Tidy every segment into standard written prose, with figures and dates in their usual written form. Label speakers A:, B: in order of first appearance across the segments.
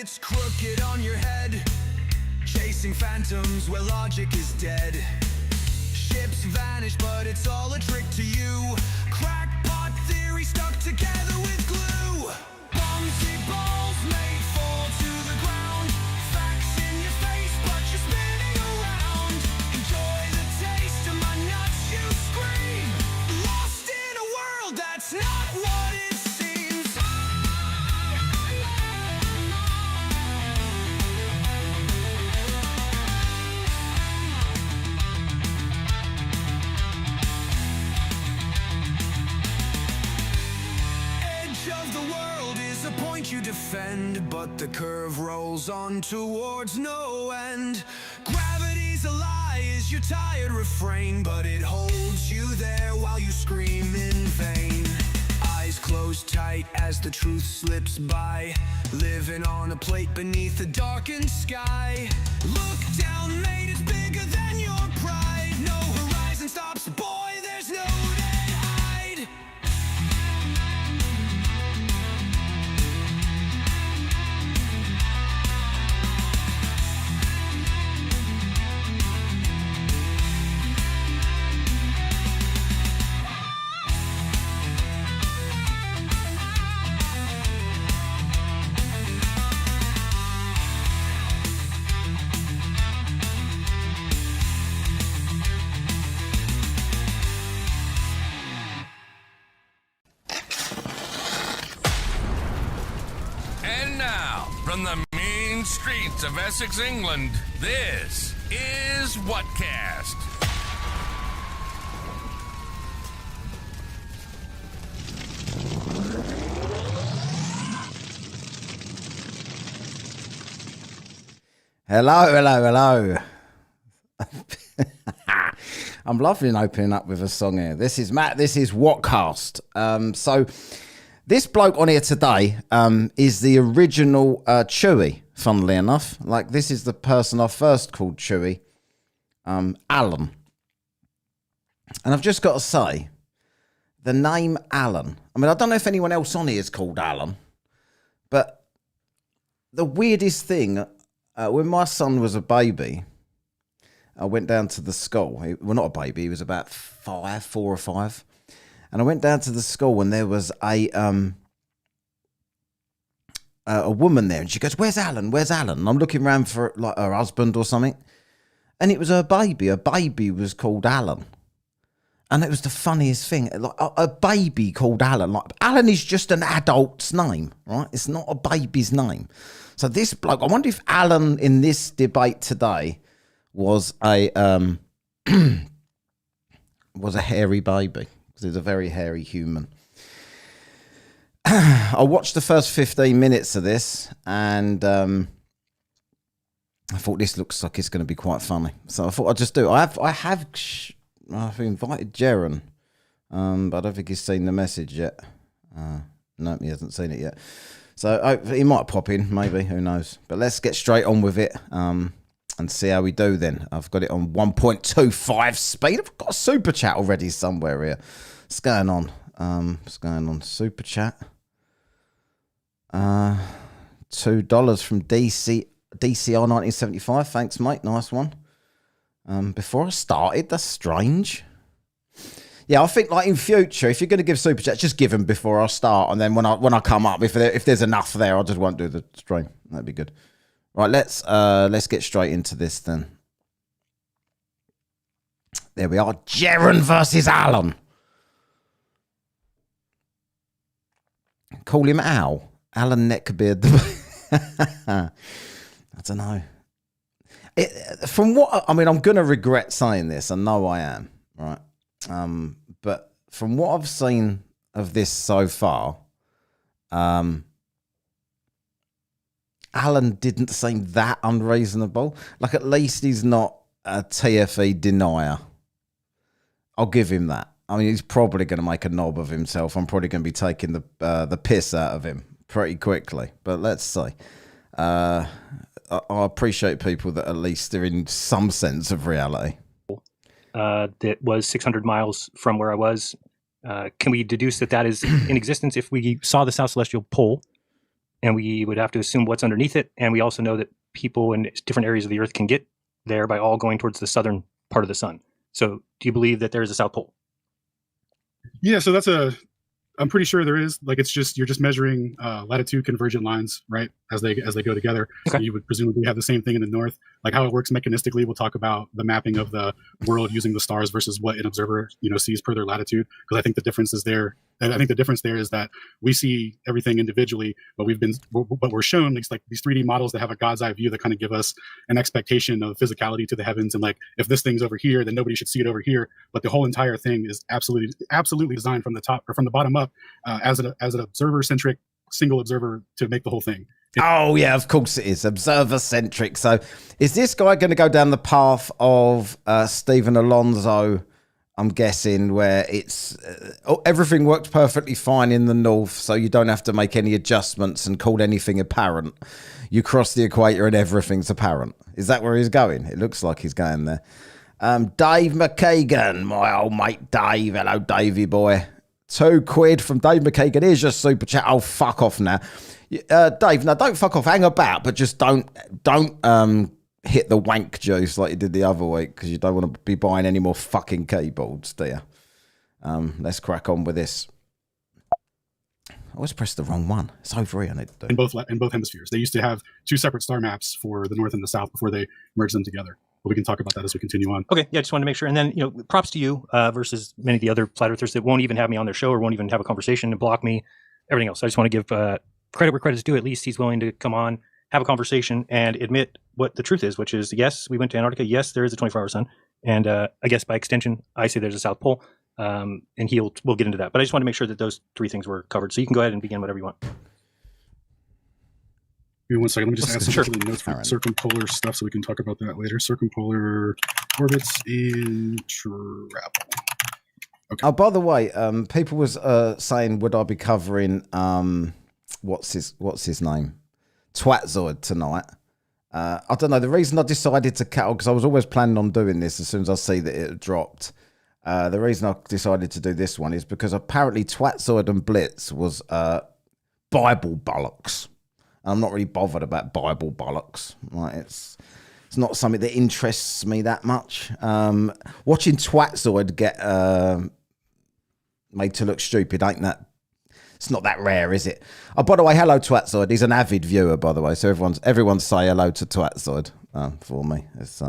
A: it's crooked on your head, chasing phantoms where logic is dead. Ships vanish, but it's all a trick to you. Crackpot theory stuck together with glue. Bombsy balls may fall to the ground. Facts in your face, but you're spinning around. Enjoy the taste of my nuts, you scream. Lost in a world that's not what it seems. Of the world is a point you defend, but the curve rolls on towards no end. Gravity's a lie is your tired refrain, but it holds you there while you scream in vain. Eyes closed tight as the truth slips by, living on a plate beneath a darkened sky. Look down, mate, it's bigger than your pride. No horizon stops, boy, there's no dead hide.
B: And now, from the mean streets of Essex, England, this is Whatcast.
C: Hello. I'm loving opening up with a song here. This is Matt. This is Whatcast. So this bloke on here today is the original Chewy, funnily enough. Like, this is the person I first called Chewy, Alan. And I've just got to say, the name Alan. I mean, I don't know if anyone else on here is called Alan, but the weirdest thing, when my son was a baby, I went down to the school. Well, not a baby. He was about 4 or 5. And I went down to the school and there was a woman there. And she goes, "Where's Alan? Where's Alan?" And I'm looking around for like her husband or something. And it was her baby. Her baby was called Alan. And it was the funniest thing. Like a baby called Alan. Like, Alan is just an adult's name, right? It's not a baby's name. So this bloke, I wonder if Alan in this debate today was a hairy baby, because he's a very hairy human. I watched the first 15 minutes of this, and I thought this looks like it's going to be quite funny. So I thought I'd just do it. I've invited Jeran, but I don't think he's seen the message yet. No, he hasn't seen it yet. So he might pop in, maybe, who knows. But let's get straight on with it. And see how we do then. I've got it on 1.25 speed. I've got a super chat already somewhere here. What's going on? Super chat. $2 from DCR 1975. Thanks, mate. Nice one. Before I started, that's strange. Yeah, I think like in future, if you're going to give super chats, just give them before I start, and then when I come up, if there's enough there, I just won't do the stream. That'd be good. Right, let's get straight into this then. There we are. Jeran versus Alan. Call him Al. Alan Neckbeard. I don't know. From what I mean, I'm gonna regret saying this. I know I am. Right. But from what I've seen of this so far, Alan didn't seem that unreasonable. Like, at least he's not a TFE denier. I'll give him that. I mean, he's probably going to make a knob of himself. I'm probably going to be taking the piss out of him pretty quickly. But let's see. I appreciate people that at least are in some sense of reality.
D: That was 600 miles from where I was. Can we deduce that is in existence if we saw the South Celestial pole? and we would have to assume what's underneath it. And we also know that people in different areas of the Earth can get there by all going towards the southern part of the sun. So do you believe that there is a South Pole?
E: Yeah, so I'm pretty sure there is. Like, it's just, you're just measuring latitude convergent lines, right? As they go together.
D: Okay.
E: So you would presumably have the same thing in the north. Like how it works mechanistically, we'll talk about the mapping of the world using the stars versus what an observer, sees per their latitude. Because I think the difference is there. And I think the difference there is that we see everything individually, but we're shown these 3D models that have a God's eye view that kind of give us an expectation of physicality to the heavens. And like, if this thing's over here, then nobody should see it over here. But the whole entire thing is absolutely designed from the top or from the bottom up as an observer-centric single observer to make the whole thing.
C: Oh, yeah, of course it is. Observer-centric. So is this guy going to go down the path of Stephen Alonso, I'm guessing, where it's everything works perfectly fine in the north, so you don't have to make any adjustments and call anything apparent. You cross the equator and everything's apparent. Is that where he's going? It looks like he's going there. Dave McKagan, my old mate Dave. Hello, Davey boy. £2 from Dave McKagan. Here's your super chat. Oh, fuck off now. Dave, no, don't fuck off. Hang about, but just don't hit the wank juice like you did the other week, because you don't want to be buying any more fucking keyboards, do you? Let's crack on with this. I always pressed the wrong one. It's over here. I need to do.
E: In both hemispheres. They used to have two separate star maps for the north and the south before they merged them together. But we can talk about that as we continue on.
D: Okay, yeah, just wanted to make sure. And then, props to you versus many of the other flat earthers that won't even have me on their show or won't even have a conversation and block me, everything else. I just want to give credit where credit's due. At least he's willing to come on, have a conversation, and admit what the truth is, which is, yes, we went to Antarctica. Yes, there is a 24-hour sun. And I guess by extension, I say there's a South Pole. And we'll get into that. But I just want to make sure that those three things were covered. So you can go ahead and begin whatever you want.
E: Give me 1 second. Let me just add some notes for circumpolar stuff so we can talk about that later. Circumpolar orbits in travel. Okay.
C: Oh, by the way, people was saying, would I be covering what's his name, Twatzoid tonight? I don't know. The reason I decided to cut, because I was always planning on doing this as soon as I see that it dropped. The reason I decided to do this one is because apparently Twatzoid and Blitz was Bible bollocks. I'm not really bothered about Bible bollocks. Like, it's not something that interests me that much. Watching Twatzoid get made to look stupid ain't that. It's not that rare, is it? Oh, by the way, hello Twatzoid. He's an avid viewer, by the way. So everyone say hello to Twatzoid for me. It's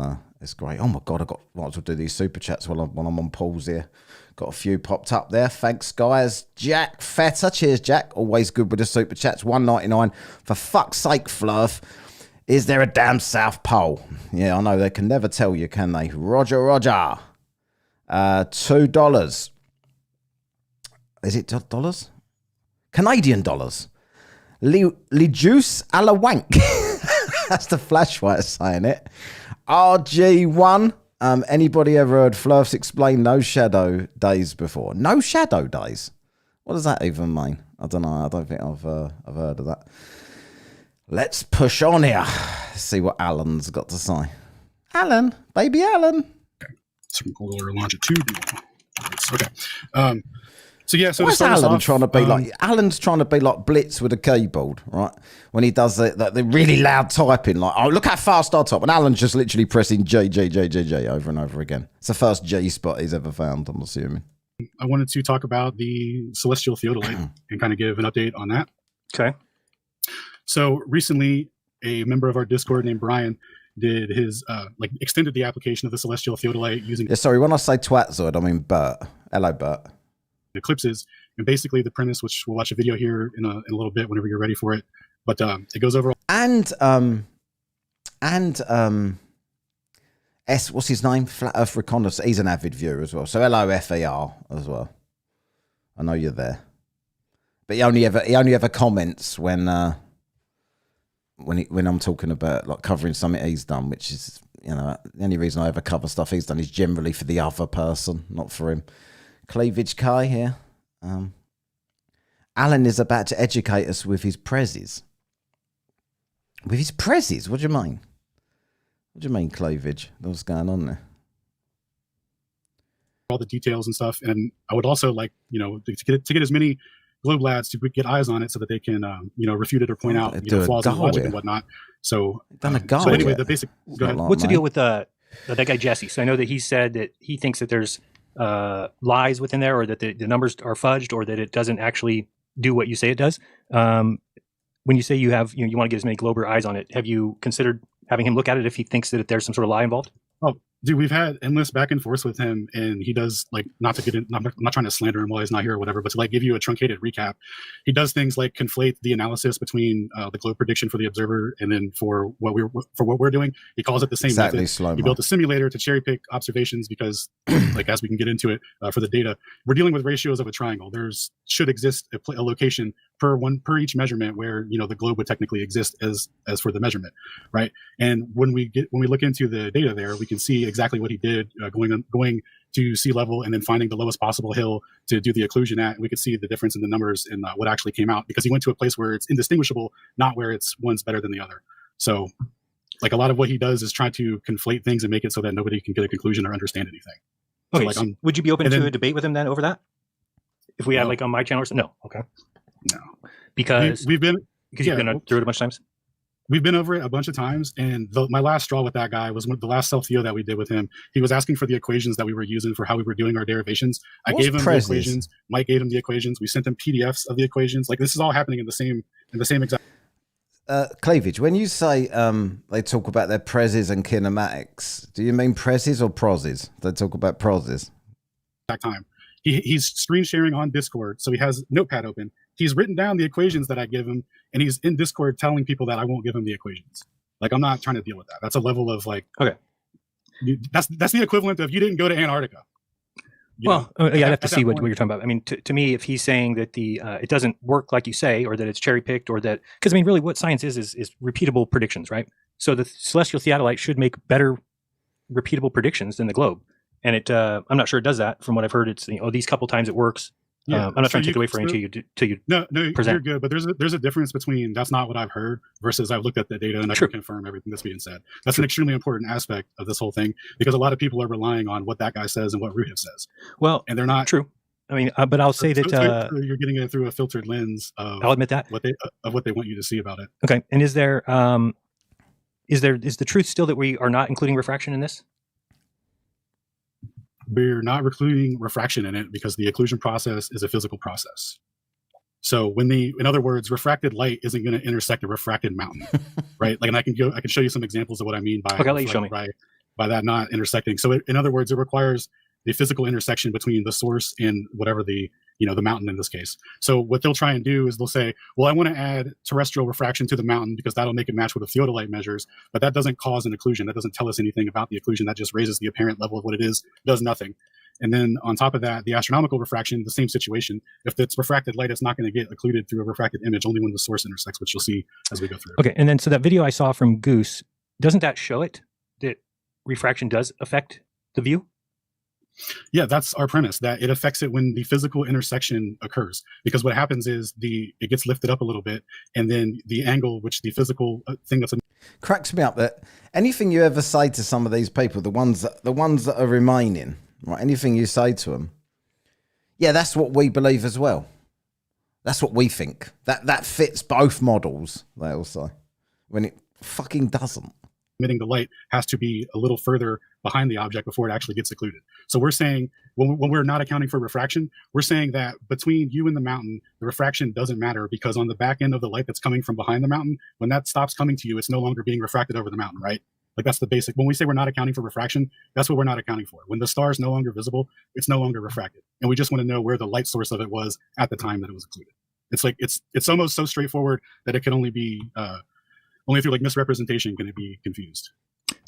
C: great. Oh my god, I might as well do these super chats while I'm on pause here. Got a few popped up there. Thanks, guys. Jack Fetter. Cheers, Jack. Always good with the super chats. $1.99. For fuck's sake, Fluff. Is there a damn South Pole? Yeah, I know. They can never tell you, can they? Roger. $2. Is it dollars? Canadian dollars. Juice a la wank. That's the flash white saying it. RG1. Anybody ever heard Flurfs explain no shadow days before? No shadow days? What does that even mean? I don't know. I don't think I've heard of that. Let's push on here. See what Alan's got to say. Alan, baby Alan.
E: Okay. Circumpolar longitude. Okay. So yeah, so
C: what's Alan trying to be like? Alan's trying to be like Blitz with a keyboard, right? When he does the really loud typing, like, oh, look how fast I type. And Alan's just literally pressing G over and over again. It's the first G spot he's ever found, I'm assuming.
E: I wanted to talk about the celestial theodolite and kind of give an update on that.
D: Okay.
E: So recently, a member of our Discord named Brian did his extended the application of the celestial theodolite using.
C: Yeah, sorry, when I say Twatzoid, I mean Bert. Hello, Bert.
E: Eclipses, and basically the premise, which we'll watch a video here in a little bit whenever you're ready for it, but it goes over what's his name, Flat Earth Reconnaissance, he's an avid viewer as well, so hello FER as well. I know you're there, but he only ever comments when I'm talking about like covering something he's done, which is, the only reason I ever cover stuff he's done is generally for the other person, not for him. Cleavage Kai here. Alan is about to educate us with his prezzies. With his prezzies? What do you mean? What do you mean, cleavage? What's going on there? All the details and stuff. And I would also like, to get as many globe lads to get eyes on it so that they can, refute it or point out flaws in logic and whatnot. So, so anyway, the basic. Go ahead.
D: What's the deal with that guy Jesse? So I know that he said that he thinks that there's lies within there, or that the numbers are fudged, or that it doesn't actually do what you say it does. When you say you have, you want to get as many Glober eyes on it, have you considered having him look at it if he thinks that there's some sort of lie involved?
E: Oh, dude, we've had endless back and forth with him, and he does, like, not to get in, I'm not trying to slander him while he's not here or whatever, but to like give you a truncated recap, he does things like conflate the analysis between the globe prediction for the observer and then for what we're doing. He calls it the same method. He built a simulator to cherry pick observations because, like, as we can get into it for the data, we're dealing with ratios of a triangle. Should exist a location per each measurement where the globe would technically exist as for the measurement, right? And when we look into the data there, we can see exactly what he did, going to sea level and then finding the lowest possible hill to do the occlusion at. And we could see the difference in the numbers and what actually came out, because he went to a place where it's indistinguishable, not where it's one's better than the other. So, like, a lot of what he does is try to conflate things and make it so that nobody can get a conclusion or understand anything.
D: Okay, so would you be open to a debate with him then over that? If we had like on my channel or something? No. Okay. No. Because you've been through it a bunch of times?
E: We've been over it a bunch of times, and my last straw with that guy was the last self-theo that we did with him. He was asking for the equations that we were using for how we were doing our derivations. I gave him the equations. Mike gave him the equations. We sent him PDFs of the equations. Like, this is all happening in the same exact.
C: Cleavage, when you say they talk about their preses and kinematics, do you mean preses or proses? They talk about proses.
E: Time. He's screen sharing on Discord, so he has Notepad open. He's written down the equations that I give him, and he's in Discord telling people that I won't give him the equations. Like, I'm not trying to deal with that. That's a level of, like,
D: okay.
E: That's the equivalent of you didn't go to Antarctica.
D: I'd have to see what you're talking about. I mean, to me, if he's saying that it doesn't work like you say, or that it's cherry picked, or that, because I mean, really, what science is repeatable predictions, right? So the celestial theodolite should make better repeatable predictions than the globe, and I'm not sure it does that. From what I've heard, it's these couple times it works. Yeah, I'm not trying to take away from you till you
E: no,
D: present.
E: You're good, but there's a difference between that's not what I've heard versus I've looked at the data and I can confirm everything that's being said. That's an extremely important aspect of this whole thing, because a lot of people are relying on what that guy says and what Ruhiv says.
D: Well,
E: and they're not
D: true. I mean, but I'll say that
E: you're getting it through a filtered lens.
D: I'll admit that
E: what they want you to see about it.
D: Okay, and is the truth still that we are not including refraction in this?
E: We're not including refraction in it because the occlusion process is a physical process. So in other words, refracted light isn't going to intersect a refracted mountain, right? Like, and I can show you some examples of what I mean by
D: okay, I'll let you show me.
E: By that not intersecting. So in other words, it requires the physical intersection between the source and whatever the mountain in this case. So what they'll try and do is they'll say, well, I want to add terrestrial refraction to the mountain because that'll make it match with the theodolite measures, but that doesn't cause an occlusion. That doesn't tell us anything about the occlusion. That just raises the apparent level of what it is, does nothing. And then on top of that, the astronomical refraction, the same situation. If it's refracted light, it's not going to get occluded through a refracted image, only when the source intersects, which you'll see as we go through.
D: Okay, and then so that video I saw from Goose, doesn't that show it that refraction does affect the view?
E: Yeah, that's our premise, that it affects it when the physical intersection occurs. Because what happens is it gets lifted up a little bit, and then the angle, which the physical thing that's
C: cracks me up that anything you ever say to some of these people, the ones that are remaining, right? Anything you say to them, yeah, that's what we believe as well. That's what we think. That fits both models. They all say, when it fucking doesn't.
E: Emitting the light has to be a little further behind the object before it actually gets occluded. So we're saying when we're not accounting for refraction, we're saying that between you and the mountain, the refraction doesn't matter, because on the back end of the light that's coming from behind the mountain, when that stops coming to you, it's no longer being refracted over the mountain, right? Like, that's the basic. When we say we're not accounting for refraction, that's what we're not accounting for. When the star is no longer visible, it's no longer refracted. And we just want to know where the light source of it was at the time that it was occluded. It's like, it's almost so straightforward that it can only be, only through like misrepresentation can it be confused.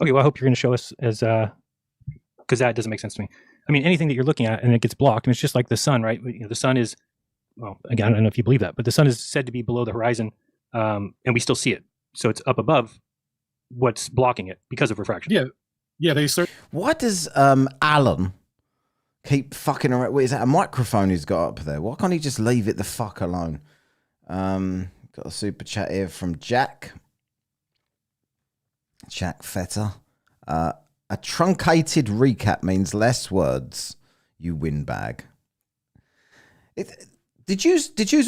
D: Okay, well, I hope you're going to show us as, because that doesn't make sense to me. I mean, anything that you're looking at and it gets blocked, I mean, it's just like the sun, right? The sun is, well, again, I don't know if you believe that, but the sun is said to be below the horizon, and we still see it. So it's up above what's blocking it because of refraction.
E: Yeah, they start.
C: Why does Alan keep fucking around? What is that, a microphone he's got up there? Why can't he just leave it the fuck alone? Got a super chat here from Jack Fetter. A truncated recap means less words. You win bag. Did you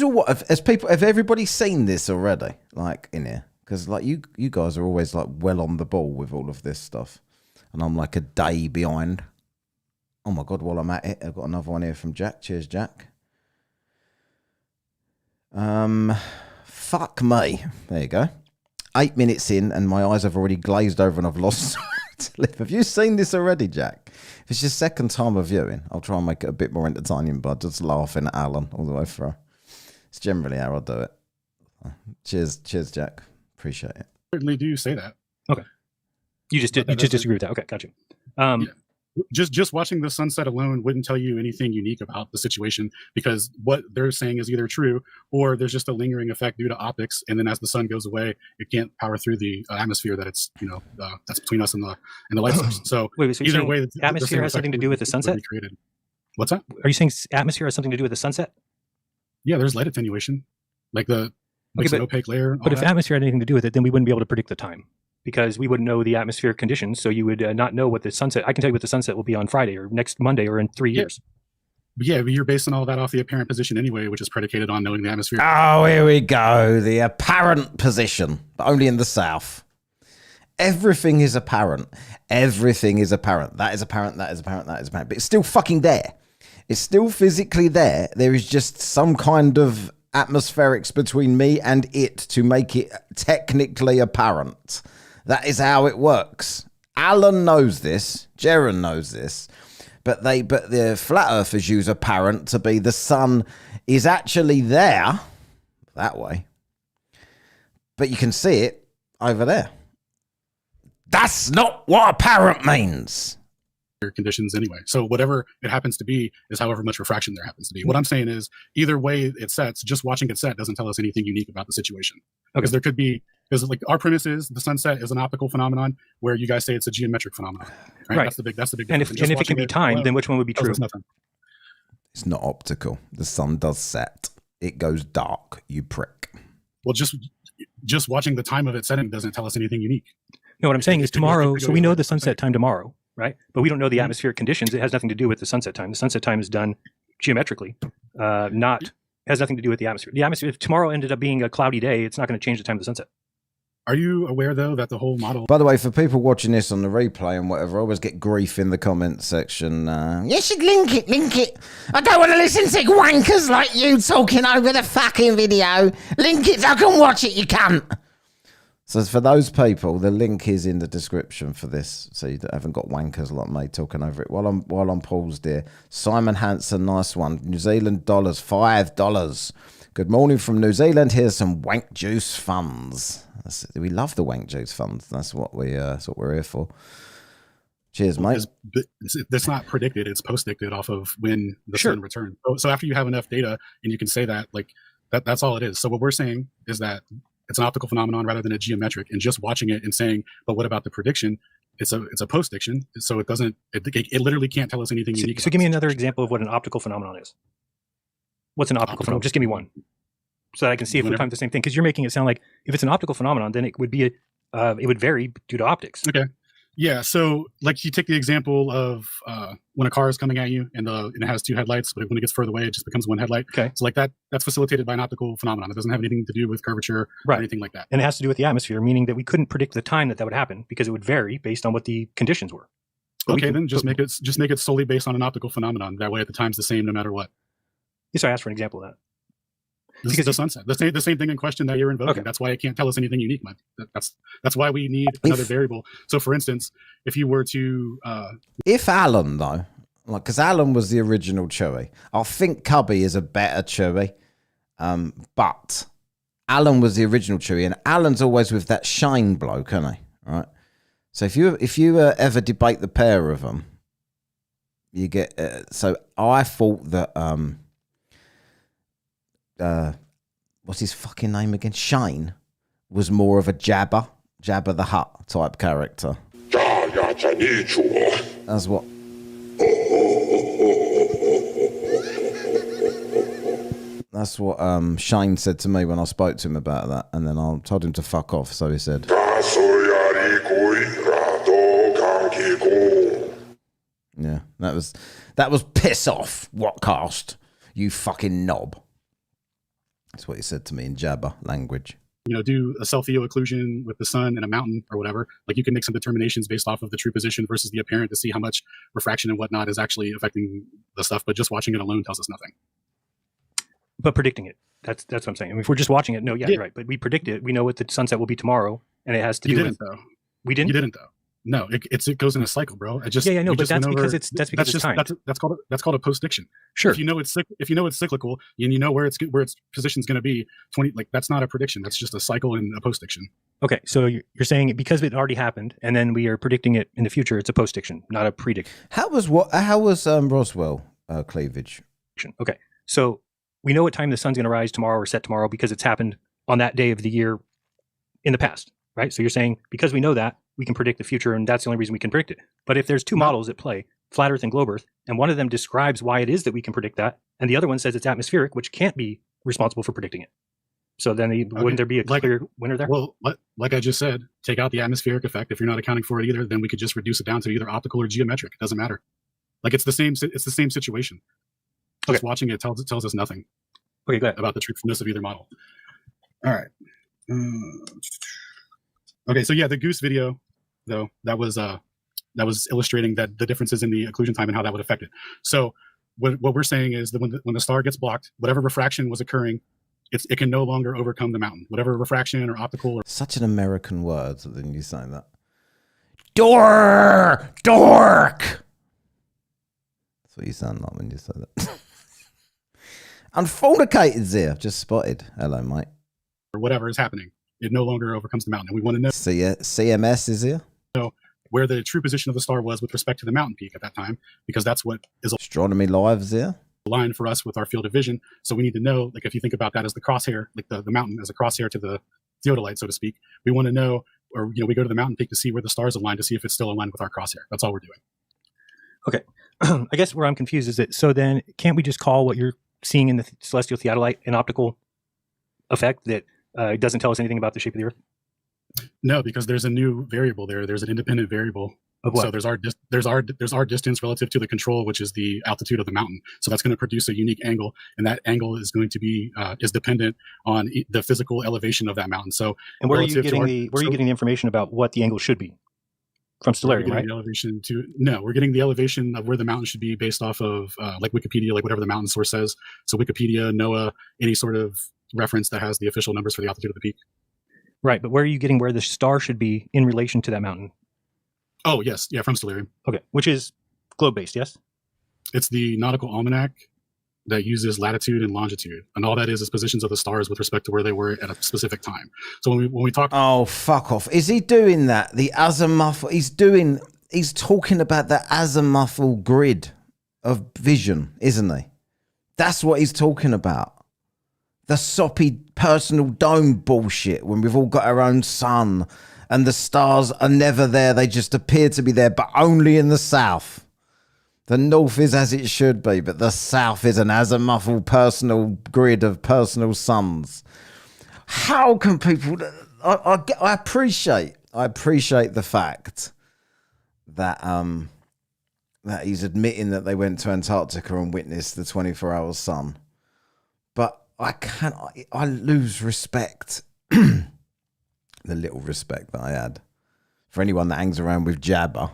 C: all what? Have everybody seen this already? Like in here, because like you guys are always like well on the ball with all of this stuff, and I'm like a day behind. Oh my god! While I'm at it, I've got another one here from Jack. Cheers, Jack. Fuck me. There you go. 8 minutes in, and my eyes have already glazed over, and I've lost. Have you seen this already, Jack? If it's your second time of viewing, I'll try and make it a bit more entertaining by just laughing at Alan all the way through. It's generally how I do it. Cheers, Jack. Appreciate it.
E: Certainly do say that.
D: Okay. You just disagree with that. Okay, got you.
E: Yeah. Just watching the sunset alone wouldn't tell you anything unique about the situation, because what they're saying is either true or there's just a lingering effect due to optics, and then as the sun goes away, it can't power through the atmosphere that it's that's between us and the light source. So
D: so
E: either way, the
D: atmosphere has something to do with the sunset.
E: What's that?
D: Are you saying atmosphere has something to do with the sunset?
E: Yeah, there's light attenuation, like an opaque layer.
D: But if atmosphere had anything to do with it, then we wouldn't be able to predict the time, because we wouldn't know the atmospheric conditions. So you would not know what the sunset. I can tell you what the sunset will be on Friday or next Monday or in 3 years.
E: Yeah, but you're basing all that off the apparent position anyway, which is predicated on knowing the atmosphere.
C: Oh, here we go. The apparent position, but only in the south. Everything is apparent. Everything is apparent. That is apparent. That is apparent. That is apparent. But it's still fucking there. It's still physically there. There is just some kind of atmospherics between me and it to make it technically apparent. That is how it works. Alan knows this. Jeran knows this. But the flat earthers use apparent to be the sun is actually there that way. But you can see it over there. That's not what apparent means.
E: Conditions anyway. So whatever it happens to be is however much refraction there happens to be. What I'm saying is either way it sets, just watching it set doesn't tell us anything unique about the situation. Because there could be, because like our premise is the sunset is an optical phenomenon, where you guys say it's a geometric phenomenon. Right? That's the big
D: and if it can be timed, then which one would be true?
C: It's not optical. The sun does set. It goes dark, you prick.
E: Well, just watching the time of it setting doesn't tell us anything unique.
D: No, what I'm saying is tomorrow, so we know the sunset time tomorrow, right? But we don't know the atmospheric conditions. It has nothing to do with the sunset time. The sunset time is done geometrically, has nothing to do with the atmosphere. The atmosphere, if tomorrow ended up being a cloudy day, it's not going to change the time of the sunset.
E: Are you aware, though, that the whole model...
C: By the way, for people watching this on the replay and whatever, I always get grief in the comments section. You should link it. I don't want to listen to wankers like you talking over the fucking video. Link it so I can watch it, you cunt. So for those people, the link is in the description for this, so you haven't got wankers like me talking over it. While I'm paused here, Simon Hanson, nice one. New Zealand dollars, $5. Good morning from New Zealand. Here's some wank juice funds. We love the wank juice funds. That's what we're here for. Cheers, mate.
E: That's not predicted; it's post-dicted off of when the sun returns. So after you have enough data, and you can say that, like that's all it is. So what we're saying is that it's an optical phenomenon rather than a geometric, and just watching it and saying, but what about the prediction? It's a post-diction, so it doesn't. It literally can't tell us anything unique.
D: So give me another example of what an optical phenomenon is. What's an optical phenomenon? Just give me one, so that I can see if we're talking the same thing. Because you're making it sound like if it's an optical phenomenon, then it would be it would vary due to optics.
E: Okay. Yeah, so like you take the example of when a car is coming at you and it has two headlights, but when it gets further away, it just becomes one headlight.
D: Okay.
E: So like that's facilitated by an optical phenomenon. It doesn't have anything to do with curvature or anything like that.
D: And it has to do with the atmosphere, meaning that we couldn't predict the time that would happen because it would vary based on what the conditions were.
E: Okay, then just make it solely based on an optical phenomenon. That way, the time's the same no matter what.
D: Yes, I asked for an example of that.
E: This is the sunset. The same thing in question that you're invoking.
D: Okay.
E: That's why it can't tell us anything unique. That's why we need another variable. So, for instance, if you were to,
C: if Alan though, like, because Alan was the original Chewie, I think Cubby is a better Chewie, but Alan was the original Chewie, and Alan's always with that Shane bloke, isn't he? Right. So if you ever debate the pair of them, you get. So I thought that what's his fucking name again? Shane was more of a Jabba the Hutt type character. That's what. That's what Shane said to me when I spoke to him about that, and then I told him to fuck off. So he said. Yeah, that was piss off. What cast? You fucking knob. That's what he said to me in Jabba language.
E: Do a self-theo occlusion with the sun and a mountain or whatever, like you can make some determinations based off of the true position versus the apparent to see how much refraction and whatnot is actually affecting the stuff. But just watching it alone tells us nothing.
D: But predicting it, that's what I'm saying. I mean, if we're just watching it, no, yeah, you're right. But we predict it. We know what the sunset will be tomorrow, and it has to do with.
E: Though.
D: We didn't.
E: You didn't though. No, it goes in a cycle, bro. It just
D: yeah, no, but
E: that's
D: because it's time.
E: That's called a post-diction.
D: Sure.
E: If you know it's cyclical and you know where its position's going to be 20, like that's not a prediction. That's just a cycle and a post-diction.
D: Okay, so you're saying because it already happened, and then we are predicting it in the future. It's a post-diction, not a prediction.
C: How was Roswell cleavage?
D: Okay, so we know what time the sun's going to rise tomorrow or set tomorrow because it's happened on that day of the year in the past, right? So you're saying because we know that, we can predict the future, and that's the only reason we can predict it. But if there's two models at play, flat Earth and globe Earth, and one of them describes why it is that we can predict that, and the other one says it's atmospheric, which can't be responsible for predicting it. So then wouldn't there be a clear winner there?
E: Well, like I just said, take out the atmospheric effect. If you're not accounting for it either, then we could just reduce it down to either optical or geometric. It doesn't matter. Like it's the same situation. Just watching it tells us nothing.
D: Okay, go ahead.
E: About the truthfulness of either model. All right. Okay, so yeah, the goose video though that was illustrating that the differences in the occlusion time and how that would affect it. So what we're saying is that when the star gets blocked, whatever refraction was occurring, it can no longer overcome the mountain. Whatever refraction or optical or
C: such an American word than you saying that. Dork. That's what you sound like when you say that. Unfornicated there, just spotted. Hello, mate.
E: Or whatever is happening, it no longer overcomes the mountain. And we want to know
C: CMS is here.
E: Where the true position of the star was with respect to the mountain peak at that time, because that's what is
C: Astronomy Live is here.
E: Line for us with our field of vision. So we need to know, like if you think about that as the crosshair, like the mountain as a crosshair to the theodolite, so to speak, we want to know, or we go to the mountain peak to see where the stars align to see if it's still aligned with our crosshair. That's all we're doing.
D: Okay. I guess where I'm confused is that, so then can't we just call what you're seeing in the celestial theodolite an optical effect that it doesn't tell us anything about the shape of the Earth?
E: No, because there's a new variable there. There's an independent variable.
D: Of what?
E: So there's our distance relative to the control, which is the altitude of the mountain. So that's going to produce a unique angle, and that angle is going to be is dependent on the physical elevation of that mountain. So,
D: and where are you getting the information about what the angle should be? From Stellarium, right?
E: We're getting the elevation of where the mountain should be based off of like Wikipedia, like whatever the mountain source says. So Wikipedia, NOAA, any sort of reference that has the official numbers for the altitude of the peak.
D: Right, but where are you getting where the star should be in relation to that mountain?
E: Oh, yes. Yeah, from Stellarium.
D: Okay, which is globe-based, yes?
E: It's the nautical almanac that uses latitude and longitude. And all that is positions of the stars with respect to where they were at a specific time. So when we talk...
C: Oh, fuck off. Is he doing that? The azimuth... He's talking about the azimuthal grid of vision, isn't he? That's what he's talking about. The soppy personal dome bullshit when we've all got our own sun and the stars are never there. They just appear to be there, but only in the south. The north is as it should be, but the south is an azimuthal personal grid of personal suns. How can people... I appreciate the fact that that he's admitting that they went to Antarctica and witnessed the 24-hour sun. But I lose respect, the little respect that I had for anyone that hangs around with Jabba.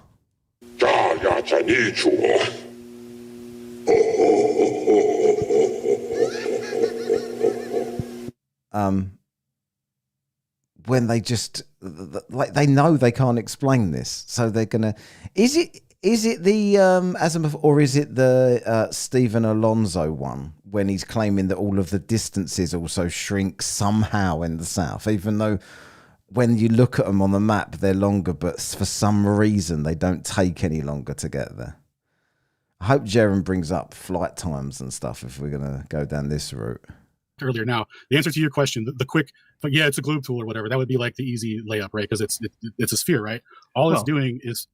C: When they just, like, they know they can't explain this, so they're gonna. Is it the azimuth, or is it the Stephen Alonso one when he's claiming that all of the distances also shrink somehow in the south, even though when you look at them on the map they're longer, but for some reason they don't take any longer to get there. I hope Jeran brings up flight times and stuff if we're gonna go down this route.
E: Earlier, now the answer to your question, the quick, but yeah, it's a globe tool or whatever. That would be like the easy layup, right? Because it's a sphere, right? All it's doing is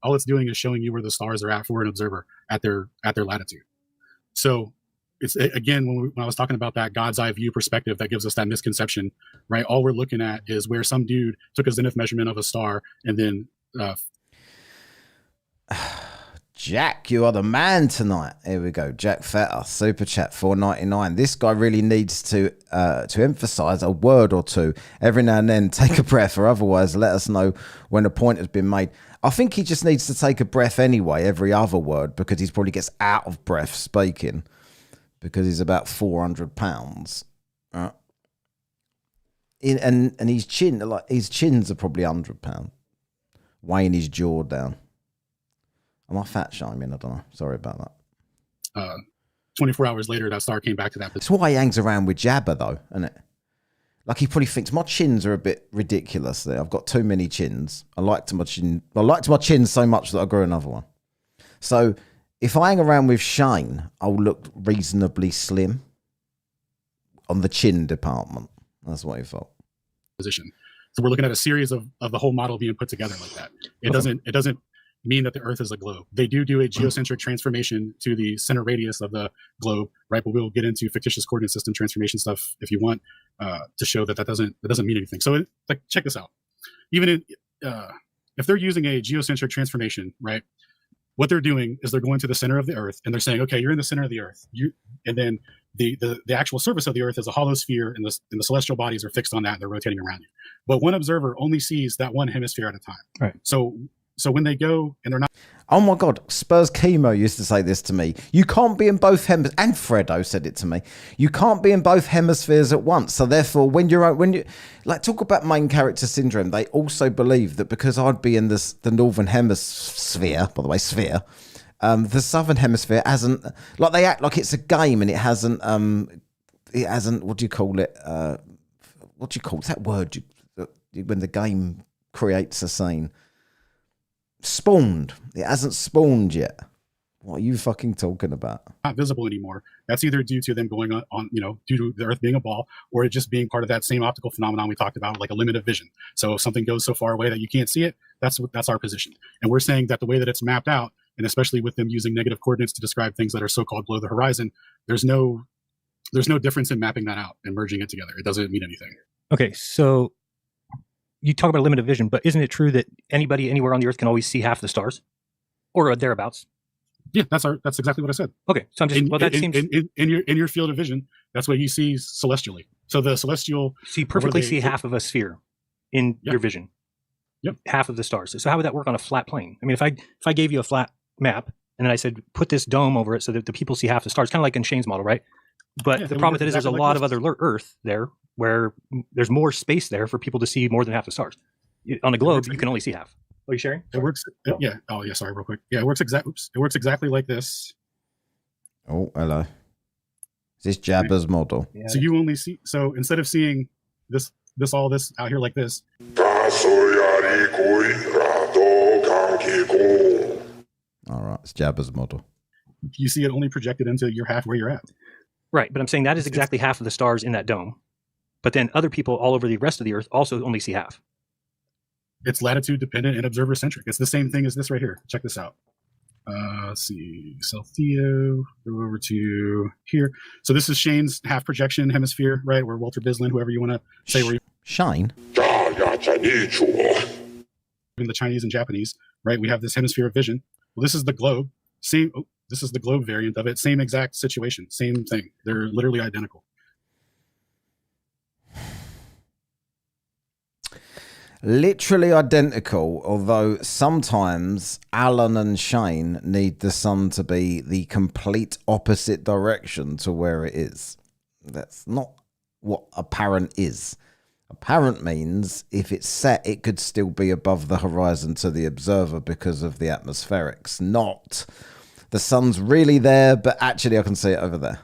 E: showing you where the stars are at for an observer at their latitude. So it's, again, when I was talking about that God's eye view perspective that gives us that misconception, right? All we're looking at is where some dude took a zenith measurement of a star and then
C: Jack, you are the man tonight. Here we go. Jack Fetter, super chat, $4.99. This guy really needs to emphasise a word or two every now and then. Take a breath, or otherwise let us know when a point has been made. I think he just needs to take a breath anyway, every other word, because he probably gets out of breath speaking, because he's about 400 pounds. Right? And his chins are probably 100 pounds, weighing his jaw down. Am I fat shaming? I don't know. Sorry about
E: that. 24 hours later, that star came back to that.
C: That's why he hangs around with Jabba, though, isn't it? Like, he probably thinks my chins are a bit ridiculous there. I've got too many chins. I liked my chin so much that I grew another one. So if I hang around with Shane, I'll look reasonably slim on the chin department. That's what he thought.
E: Position. So we're looking at a series of the whole model being put together like that. It doesn't mean that the Earth is a globe. They do a geocentric transformation to the center radius of the globe, right? But we'll get into fictitious coordinate system transformation stuff if you want, to show that doesn't mean anything. So check this out. Even if they're using a geocentric transformation, right? What they're doing is they're going to the center of the Earth and they're saying, okay, you're in the center of the Earth. And then the actual surface of the Earth is a hollow sphere, and the celestial bodies are fixed on that and they're rotating around you. But one observer only sees that one hemisphere at a time.
D: Right.
E: So when they go and they're not...
C: Oh my God, Spurs Chemo used to say this to me. You can't be in both hemispheres, and Fredo said it to me. You can't be in both hemispheres at once. So therefore, when you like, talk about main character syndrome, they also believe that because I'd be in the northern hemisphere, by the way, sphere, the southern hemisphere hasn't, like, they act like it's a game and it hasn't, what do you call it? What do you call it? That word when the game creates a scene? Spawned. It hasn't spawned yet. What are you fucking talking about?
E: Not visible anymore. That's either due to them going on, due to the Earth being a ball, or it just being part of that same optical phenomenon we talked about, like a limit of vision. So if something goes so far away that you can't see it, that's our position. And we're saying that the way that it's mapped out, and especially with them using negative coordinates to describe things that are so-called below the horizon, there's no difference in mapping that out and merging it together. It doesn't mean anything.
D: Okay, so you talk about limited vision, but isn't it true that anybody anywhere on the Earth can always see half the stars, or thereabouts?
E: Yeah, that's exactly what I said.
D: Okay, so I'm just
E: in your field of vision, that's what you see celestially. So the celestial,
D: so you perfectly see half of a sphere in your vision.
E: Yep,
D: half of the stars. So how would that work on a flat plane? I mean, if I gave you a flat map and then I said put this dome over it so that the people see half the stars, kind of like in Shane's model, right? But the problem with it is there's a lot of other Earth there where there's more space there for people to see more than half the stars. On a globe, you can only see half. Are you sharing?
E: It works. Yeah. Oh, yeah. Sorry, real quick. Yeah, it works exactly like this.
C: Oh, hello. Is this Jabba's model?
E: Yeah. So you only see. So instead of seeing this out here like this.
C: All right, it's Jabba's model.
E: You see it only projected into your half where you're at.
D: Right, but I'm saying that is exactly half of the stars in that dome. But then other people all over the rest of the Earth also only see half.
E: It's latitude dependent and observer centric. It's the same thing as this right here. Check this out. Let's see. Theo, go over to here. So this is Shane's half projection hemisphere, right? Where Walter Bislin, whoever you want to say, where you
C: Shane.
E: In the Chinese and Japanese, right? We have this hemisphere of vision. Well, this is the globe. This is the globe variant of it. Same exact situation. Same thing. They're literally identical.
C: Literally identical, although sometimes Alan and Shane need the sun to be the complete opposite direction to where it is. That's not what apparent is. Apparent means if it's set, it could still be above the horizon to the observer because of the atmospherics, not the sun's really there, but actually I can see it over there.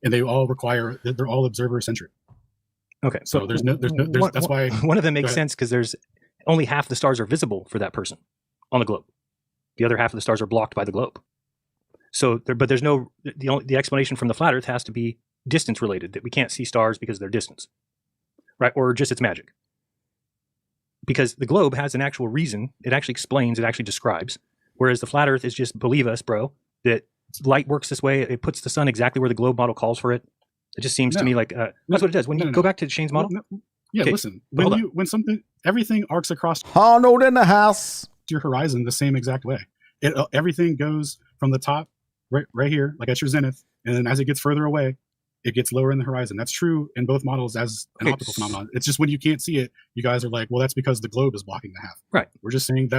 E: And they all they're all observer centric.
D: Okay,
E: so there's that's why
D: one of them makes sense because there's only half the stars are visible for that person on the globe. The other half of the stars are blocked by the globe. So, but there's no the explanation from the flat Earth has to be distance related, that we can't see stars because of their distance, right? Or just it's magic. Because the globe has an actual reason. It actually explains. It actually describes. Whereas the flat Earth is just believe us, bro. That light works this way. It puts the sun exactly where the globe model calls for it. It just seems to me like that's what it does. When you go back to Shane's model,
E: yeah. Okay, listen, when everything arcs across
C: Arnold in the house,
E: your horizon the same exact way. everything goes from the top right here, like at your zenith, and then as it gets further away, it gets lower in the horizon. That's true in both models as an optical phenomenon. It's just when you can't see it, you guys are like, well, that's because the globe is blocking the half.
D: Right.
E: We're just saying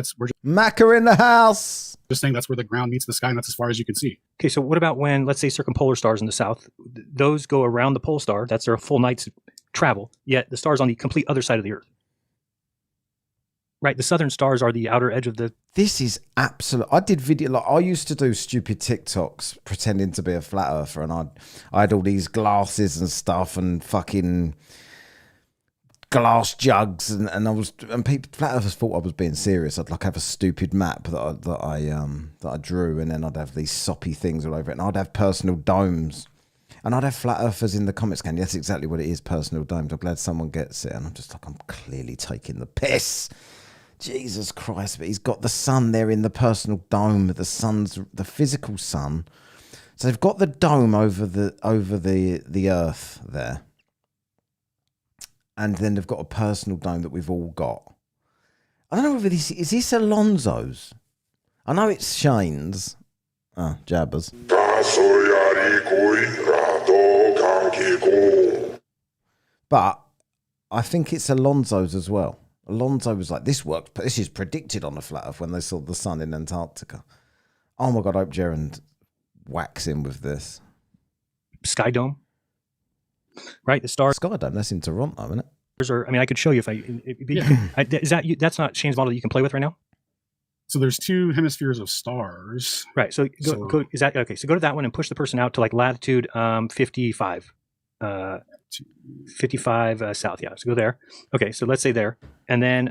C: Macker in the house.
E: just saying that's where the ground meets the sky, and that's as far as you can see.
D: Okay, so what about when, let's say, circumpolar stars in the south, those go around the pole star, that's their full night's travel, yet the star's on the complete other side of the Earth. Right, the southern stars are the outer edge of the...
C: This is absolute. I did video, like I used to do stupid TikToks pretending to be a flat earther, and I had all these glasses and stuff and fucking glass jugs, and people, flat earthers thought I was being serious. I'd like have a stupid map that I drew, and then I'd have these soppy things all over it, and I'd have personal domes. And I'd have flat earthers in the comments going, yes, exactly what it is, personal domes. I'm glad someone gets it. And I'm just like, I'm clearly taking the piss. Jesus Christ, but he's got the sun there in the personal dome. The sun's the physical sun. So they've got the dome over the earth there. And then they've got a personal dome that we've all got. I don't know whether is this Alonso's? I know it's Shane's. Oh, Jabba's. But I think it's Alonso's as well. Alonso was like, this worked. This is predicted on the flat earth when they saw the sun in Antarctica. Oh my God, I hope Jeran whacks him with this.
D: Sky Dome, right? The stars.
C: Sky Dome, that's in Toronto, isn't it?
D: Are, I mean, I could show you is that you, that's not Shane's model you can play with right now?
E: So there's two hemispheres of stars.
D: Right. So go is that okay? So go to that one and push the person out to like latitude 55. 55 south, yeah. So go there. Okay, so let's say there, and then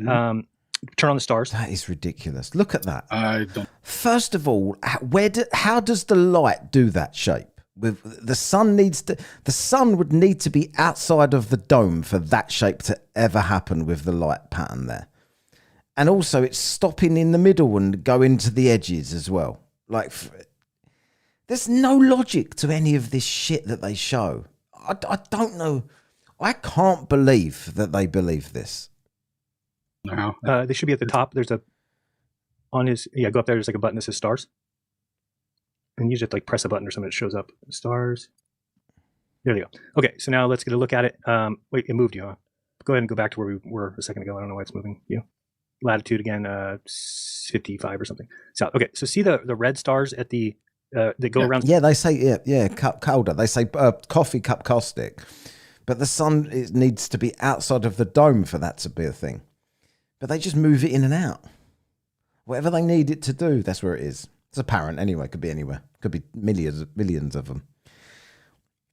D: turn on the stars.
C: That is ridiculous. Look at that.
E: I don't.
C: First of all, how does the light do that shape? With the sun the sun would need to be outside of the dome for that shape to ever happen with the light pattern there. And also, it's stopping in the middle and going to the edges as well. Like, there's no logic to any of this shit that they show. I don't know. I can't believe that they believe this.
E: No.
D: They should be at the top. There's go up there. There's like a button that says stars. And you just have to like press a button or something that shows up. Stars. There you go. Okay, so now let's get a look at it. Wait, it moved you, huh? Go ahead and go back to where we were a second ago. I don't know why it's moving you. Latitude again, 55 or something. So, okay, so see the red stars at the... they go around.
C: Yeah, they say colder. They say coffee cup caustic, but the sun needs to be outside of the dome for that to be a thing. But they just move it in and out. Whatever they need it to do, that's where it is. It's apparent anyway. Could be anywhere. Could be millions of them.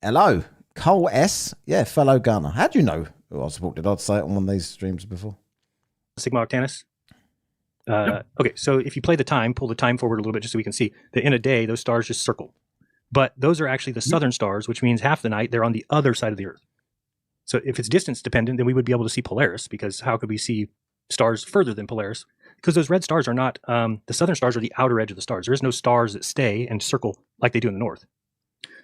C: Hello, Cole S. Yeah, fellow gunner. How do you know who I supported? I'd say it on one of these streams before.
D: Sigma Octantis. Okay, so if you pull the time forward a little bit just so we can see that in a day, those stars just circle. But those are actually the southern stars, which means half the night they're on the other side of the Earth. So if it's distance dependent, then we would be able to see Polaris, because how could we see stars further than Polaris? Because those red stars are not, the southern stars are the outer edge of the stars. There is no stars that stay and circle like they do in the north.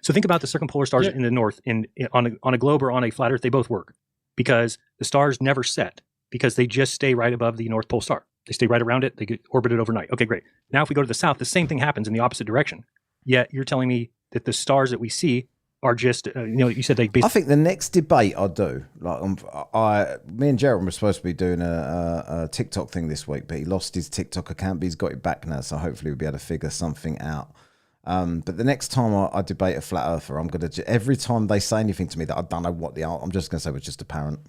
D: So think about the circumpolar stars in the north, on a globe or on a flat Earth, they both work. Because the stars never set, because they just stay right above the North Pole star. They stay right around it. They get orbited overnight. Okay, great. Now, if we go to the south, the same thing happens in the opposite direction. Yet you're telling me that the stars that we see are just, you said they.
C: I think the next debate I do, like, me and Jeran were supposed to be doing a TikTok thing this week, but he lost his TikTok account, but he's got it back now, so hopefully we'll be able to figure something out. But the next time I debate a flat earther, I'm going to, every time they say anything to me that I don't know what I'm just going to say was just apparent.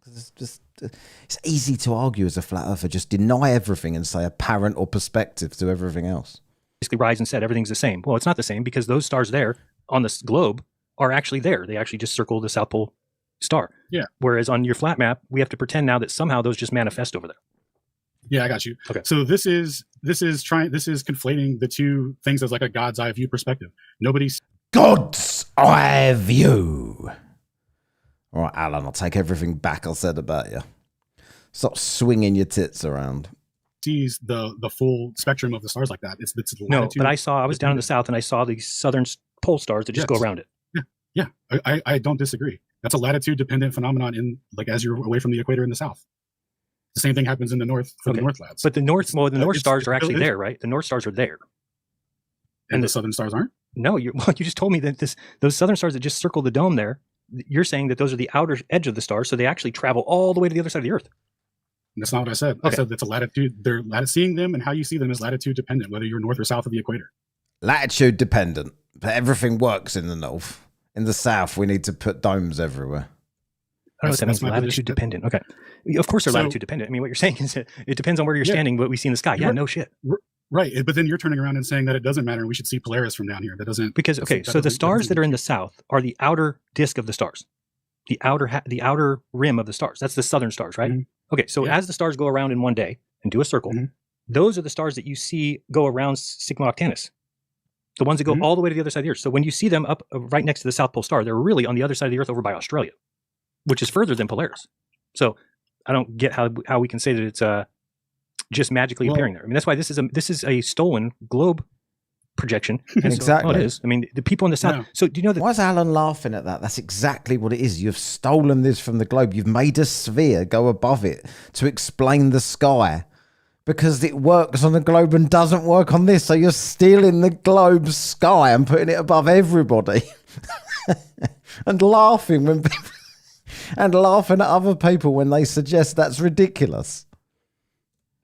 C: It's easy to argue as a flat earther, just deny everything and say apparent or perspective to everything else.
D: Basically rise and set, everything's the same. Well, it's not the same, because those stars there on this globe are actually there. They actually just circle the South Pole star.
E: Yeah.
D: Whereas on your flat map, we have to pretend now that somehow those just manifest over there.
E: Yeah, I got you.
D: Okay.
E: So this is conflating the two things as like a God's eye view perspective.
C: God's eye view. All right, Alan, I'll take everything back I said about you. Stop swinging your tits around.
E: Sees the full spectrum of the stars like that. It's
D: no, but I was down in the south and I saw these southern pole stars that just go around it.
E: Yeah. I don't disagree. That's a latitude dependent phenomenon in, like, as you're away from the equator in the south. The same thing happens in the north for the North lads.
D: But the North stars are actually there, right? The North stars are there.
E: And the southern stars aren't?
D: No, you just told me that those southern stars that just circle the dome there, you're saying that those are the outer edge of the stars, so they actually travel all the way to the other side of the Earth.
E: That's not what I said.
D: Okay.
E: I said that's a latitude. Seeing them and how you see them is latitude dependent, whether you're north or south of the equator.
C: Latitude dependent, but everything works in the north. In the south, we need to put domes everywhere.
D: I don't know what that means. Latitude dependent. Okay. Of course they're latitude dependent. I mean, what you're saying is it depends on where you're standing, what we see in the sky. Yeah, no shit.
E: Right. But then you're turning around and saying that it doesn't matter and we should see Polaris from down here. That doesn't.
D: Because, okay, so the stars that are in the south are the outer disk of the stars. The outer rim of the stars. That's the southern stars, right? Mm-hmm. Okay, so as the stars go around in one day and do a circle, those are the stars that you see go around Sigma Octantis. The ones that go all the way to the other side of the Earth. So when you see them up right next to the South Pole star, they're really on the other side of the Earth over by Australia, which is further than Polaris. So I don't get how we can say that it's just magically appearing there. I mean, that's why this is a stolen globe projection.
C: Exactly.
D: So, it is. I mean, the people in the South. Yeah. So do you know that?
C: Why is Alan laughing at that? That's exactly what it is. You've stolen this from the globe. You've made a sphere go above it to explain the sky because it works on the globe and doesn't work on this. So you're stealing the globe's sky and putting it above everybody and laughing when people, and laughing at other people when they suggest that's ridiculous.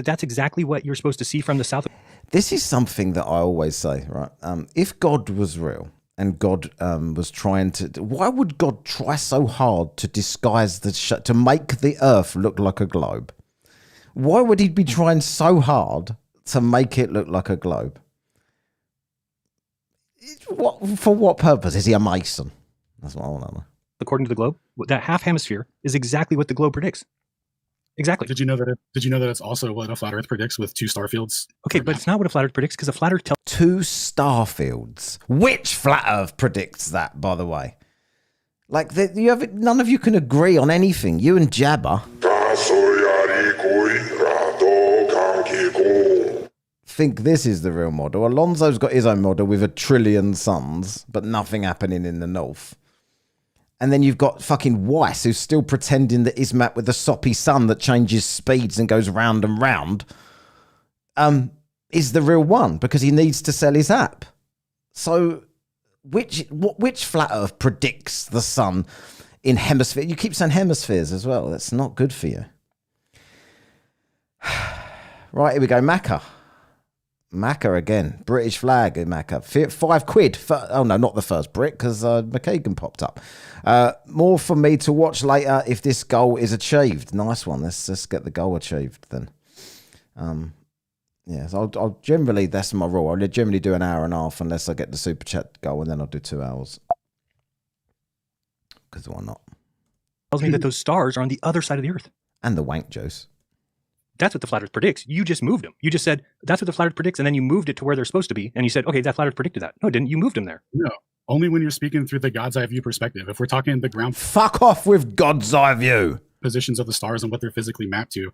D: That's exactly what you're supposed to see from the South.
C: This is something that I always say, right? If God was real and God was trying to, why would God try so hard to disguise to make the Earth look like a globe? Why would he be trying so hard to make it look like a globe? For what purpose? Is he a Mason? That's what I want to know.
D: According to the globe, that half hemisphere is exactly what the globe predicts. Exactly.
E: Did you know that it's also what a flat Earth predicts with two star fields?
D: Okay, but it's not what a flat Earth predicts because a flat Earth tells
C: two star fields. Which flat Earth predicts that, by the way? Like none of you can agree on anything. You and Jabba. Think this is the real model. Alonso's got his own model with 1 trillion suns, but nothing happening in the north. And then you've got fucking Weiss, who's still pretending that his map with the soppy sun that changes speeds and goes round and round is the real one because he needs to sell his app. So which flat Earth predicts the sun in hemisphere? You keep saying hemispheres as well. That's not good for you. Right, here we go. Macca again. British flag in Macca. £5. Oh, no, not the first Brit, because McKagan popped up. More for me to watch later if this goal is achieved. Nice one. Let's get the goal achieved then. Yes, I'll generally, that's my rule. I'll generally do an hour and a half unless I get the super chat goal, and then I'll do 2 hours. Because why not?
D: Tells me that those stars are on the other side of the Earth.
C: And the wank juice.
D: That's what the flat Earth predicts. You just moved them. You just said, that's what the flat Earth predicts, and then you moved it to where they're supposed to be. And you said, okay, that flat Earth predicted that. No, it didn't. You moved them there. No,
E: only when you're speaking through the God's eye view perspective. If we're talking the ground...
C: Fuck off with God's eye view.
E: Positions of the stars and what they're physically mapped to,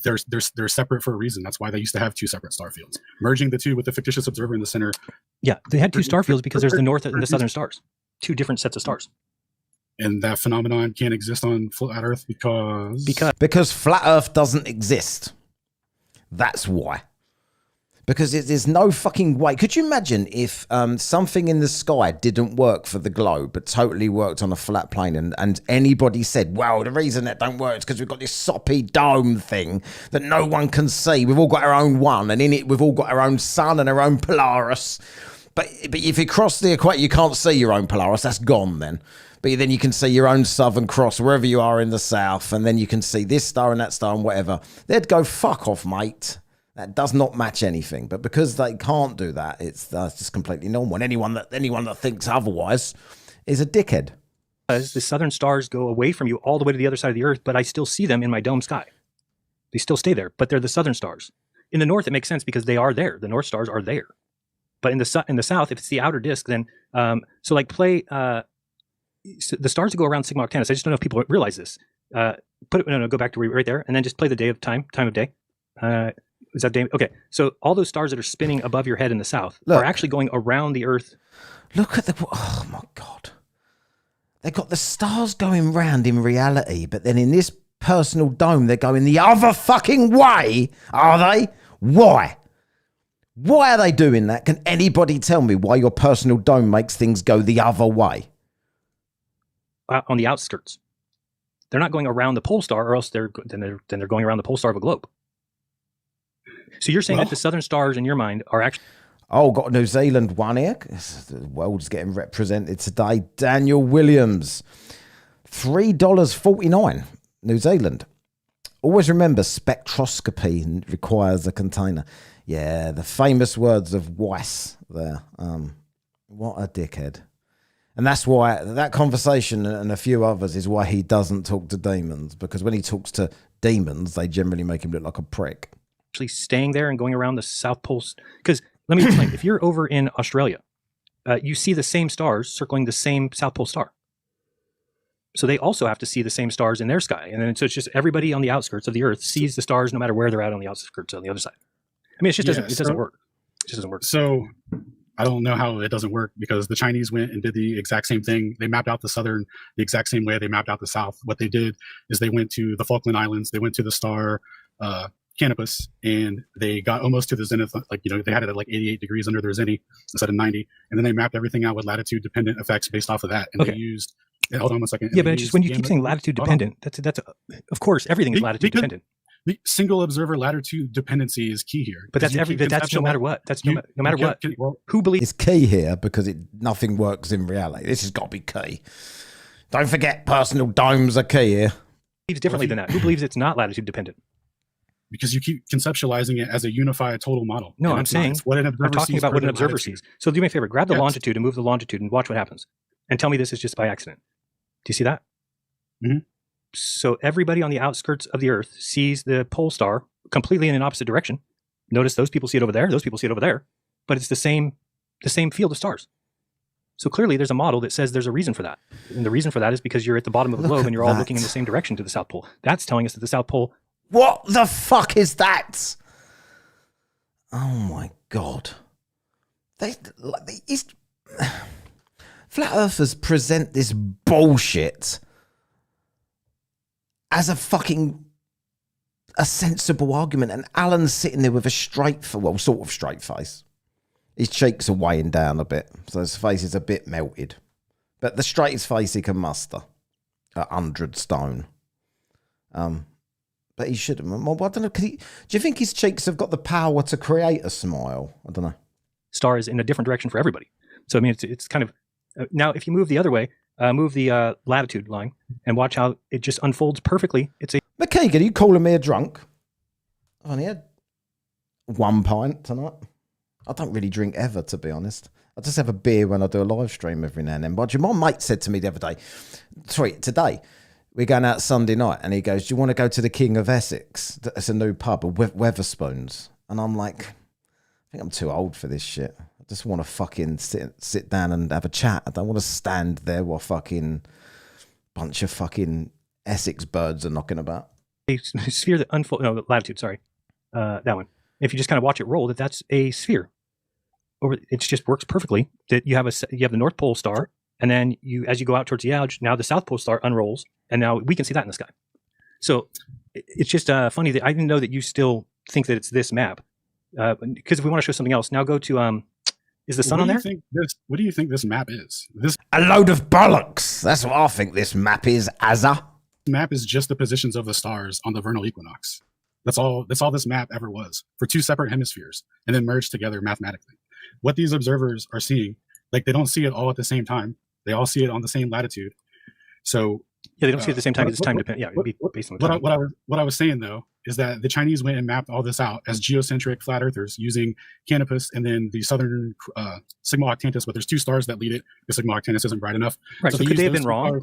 E: they're separate for a reason. That's why they used to have 2 separate star fields. Merging the two with the fictitious observer in the center.
D: Yeah, they had 2 star fields because there's the north and the southern stars. 2 different sets of stars.
E: And that phenomenon can't exist on flat Earth
C: because flat Earth doesn't exist. That's why. Because there's no fucking way. Could you imagine if something in the sky didn't work for the globe, but totally worked on a flat plane, and anybody said, well, the reason that don't work is because we've got this soppy dome thing that no one can see. We've all got our own one, and in it we've all got our own sun and our own Polaris. But if you cross the equator, you can't see your own Polaris. That's gone then. But then you can see your own Southern Cross wherever you are in the south, and then you can see this star and that star and whatever. They'd go, fuck off, mate. That does not match anything. But because they can't do that, it's just completely normal. And anyone that thinks otherwise is a dickhead.
D: Because the southern stars go away from you all the way to the other side of the Earth, but I still see them in my dome sky. They still stay there, but they're the southern stars. In the north, it makes sense because they are there. The north stars are there. But in the south, if it's the outer disk, then so like play. So the stars that go around Sigma Octantis, I just don't know if people realize this. Go back to right there, and then just play the day of time of day. Is that day? Okay, so all those stars that are spinning above your head in the south are actually going around the Earth.
C: Look at oh my God. They got the stars going round in reality, but then in this personal dome, they're going the other fucking way, are they? Why? Why are they doing that? Can anybody tell me why your personal dome makes things go the other way?
D: On the outskirts. They're not going around the pole star, or else they're going around the pole star of a globe. So you're saying that the southern stars in your mind are actually...
C: Oh, got New Zealand one here. The world's getting represented today. Daniel Williams, $3.49, New Zealand. Always remember, spectroscopy requires a container. Yeah, the famous words of Weiss there. What a dickhead. And that's why that conversation and a few others is why he doesn't talk to demons, because when he talks to demons, they generally make him look like a prick.
D: Actually staying there and going around the South Pole. Because let me explain. If you're over in Australia, you see the same stars circling the same South Pole star. So they also have to see the same stars in their sky. And then so it's just everybody on the outskirts of the Earth sees the stars no matter where they're at on the outskirts on the other side. I mean, it just doesn't work. It just doesn't work.
E: So I don't know how it doesn't work, because the Chinese went and did the exact same thing. They mapped out the southern the exact same way they mapped out the south. What they did is they went to the Falkland Islands, they went to the star Canopus, and they got almost to the zenith. Like, they had it at like 88 degrees under their zenith instead of 90. And then they mapped everything out with latitude dependent effects based off of that. And they used, hold on one second.
D: Yeah, but just when you keep saying latitude dependent, that's of course, everything is latitude dependent.
E: The single observer latitude dependency is key here.
D: But that's no matter what. That's no matter what. Who believes
C: it's key here, because nothing works in reality. This has got to be key. Don't forget, personal domes are key here.
D: differently than that? Who believes it's not latitude dependent?
E: Because you keep conceptualizing it as a unified total model.
D: No, I'm saying
E: what an observer
D: I'm talking about what an observer sees. So do me a favor, grab the longitude and move the longitude and watch what happens. And tell me this is just by accident. Do you see that?
E: Mm-hmm.
D: So everybody on the outskirts of the Earth sees the pole star completely in an opposite direction. Notice those people see it over there, those people see it over there, but it's the same field of stars. So clearly there's a model that says there's a reason for that. And the reason for that is because you're at the bottom of the globe and you're all looking in the same direction to the South Pole. That's telling us that the South Pole...
C: What the fuck is that? Oh my God. Flat Earthers present this bullshit as a sensible argument, and Alan's sitting there with a sort of straight face. His cheeks are weighing down a bit, so his face is a bit melted. But the straightest face he can muster, 100 stone. But he should have. I don't know. Do you think his cheeks have got the power to create a smile? I don't know.
D: Star is in a different direction for everybody. So I mean, it's kind of now. If you move the other way, move the latitude line, and watch how it just unfolds perfectly.
C: McKeegan, are you calling me a drunk? I've only had 1 pint tonight. I don't really drink ever, to be honest. I just have a beer when I do a live stream every now and then. But my mate said to me the other day, today, we're going out Sunday night, and he goes, do you want to go to the King of Essex? It's a new pub, Weatherspoons. And I'm like, I think I'm too old for this shit. I just want to fucking sit down and have a chat. I don't want to stand there while fucking bunch of fucking Essex birds are knocking about.
D: A sphere that unfolds, no, latitude, sorry. That one. If you just kind of watch it roll, that's a sphere. It just works perfectly. That you have the North Pole star, and then as you go out towards the edge, now the South Pole star unrolls, and now we can see that in the sky. So it's just funny that I didn't know that you still think that it's this map. Because if we want to show something else, now go to is the sun on there?
E: What do you think this map is?
C: A load of bollocks. That's what I think this map is, Azza.
E: This map is just the positions of the stars on the vernal equinox. That's all this map ever was, for 2 separate hemispheres, and then merged together mathematically. What these observers are seeing, they don't see it all at the same time. They all see it on the same latitude. So
D: yeah, they don't see it at the same time. It's time dependent. Yeah, it would be based on the time.
E: What I was saying though is that the Chinese went and mapped all this out as geocentric flat earthers using Canopus and then the southern Sigma Octantis, but there's 2 stars that lead it. The Sigma Octantis isn't bright enough.
D: Right. So could they have been wrong?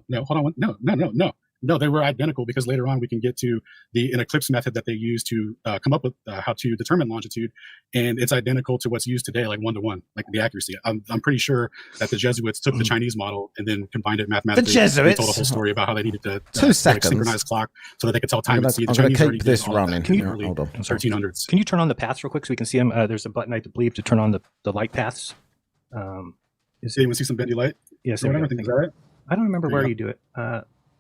E: No, hold on. No, they were identical, because later on we can get to an eclipse method that they use to come up with how to determine longitude, and it's identical to what's used today, like 1-to-1, like the accuracy. I'm pretty sure that the Jesuits took the Chinese model and then combined it mathematically.
C: The Jesuits
E: they told a whole story about how they needed to
C: 2 seconds
E: synchronize clock so that they could tell time and see.
C: I'm going to keep this running.
E: Hold on. 1300s.
D: Can you turn on the paths real quick so we can see them? There's a button I believe to turn on the light paths.
E: Is anyone see some bendy light?
D: Yes.
E: I think is that right?
D: I don't remember where you do it.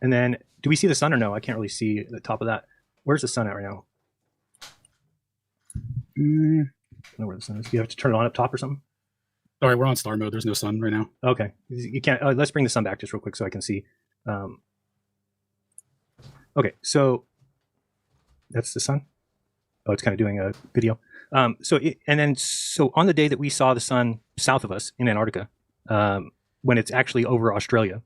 D: And then, do we see the sun or no? I can't really see the top of that. Where's the sun at right now? I don't know where the sun is. Do you have to turn it on up top or something?
E: Sorry, we're on star mode. There's no sun right now.
D: Okay, you can't. Let's bring the sun back just real quick so I can see. Okay, so that's the sun. Oh, it's kind of doing a video. So on the day that we saw the sun south of us in Antarctica, when it's actually over Australia,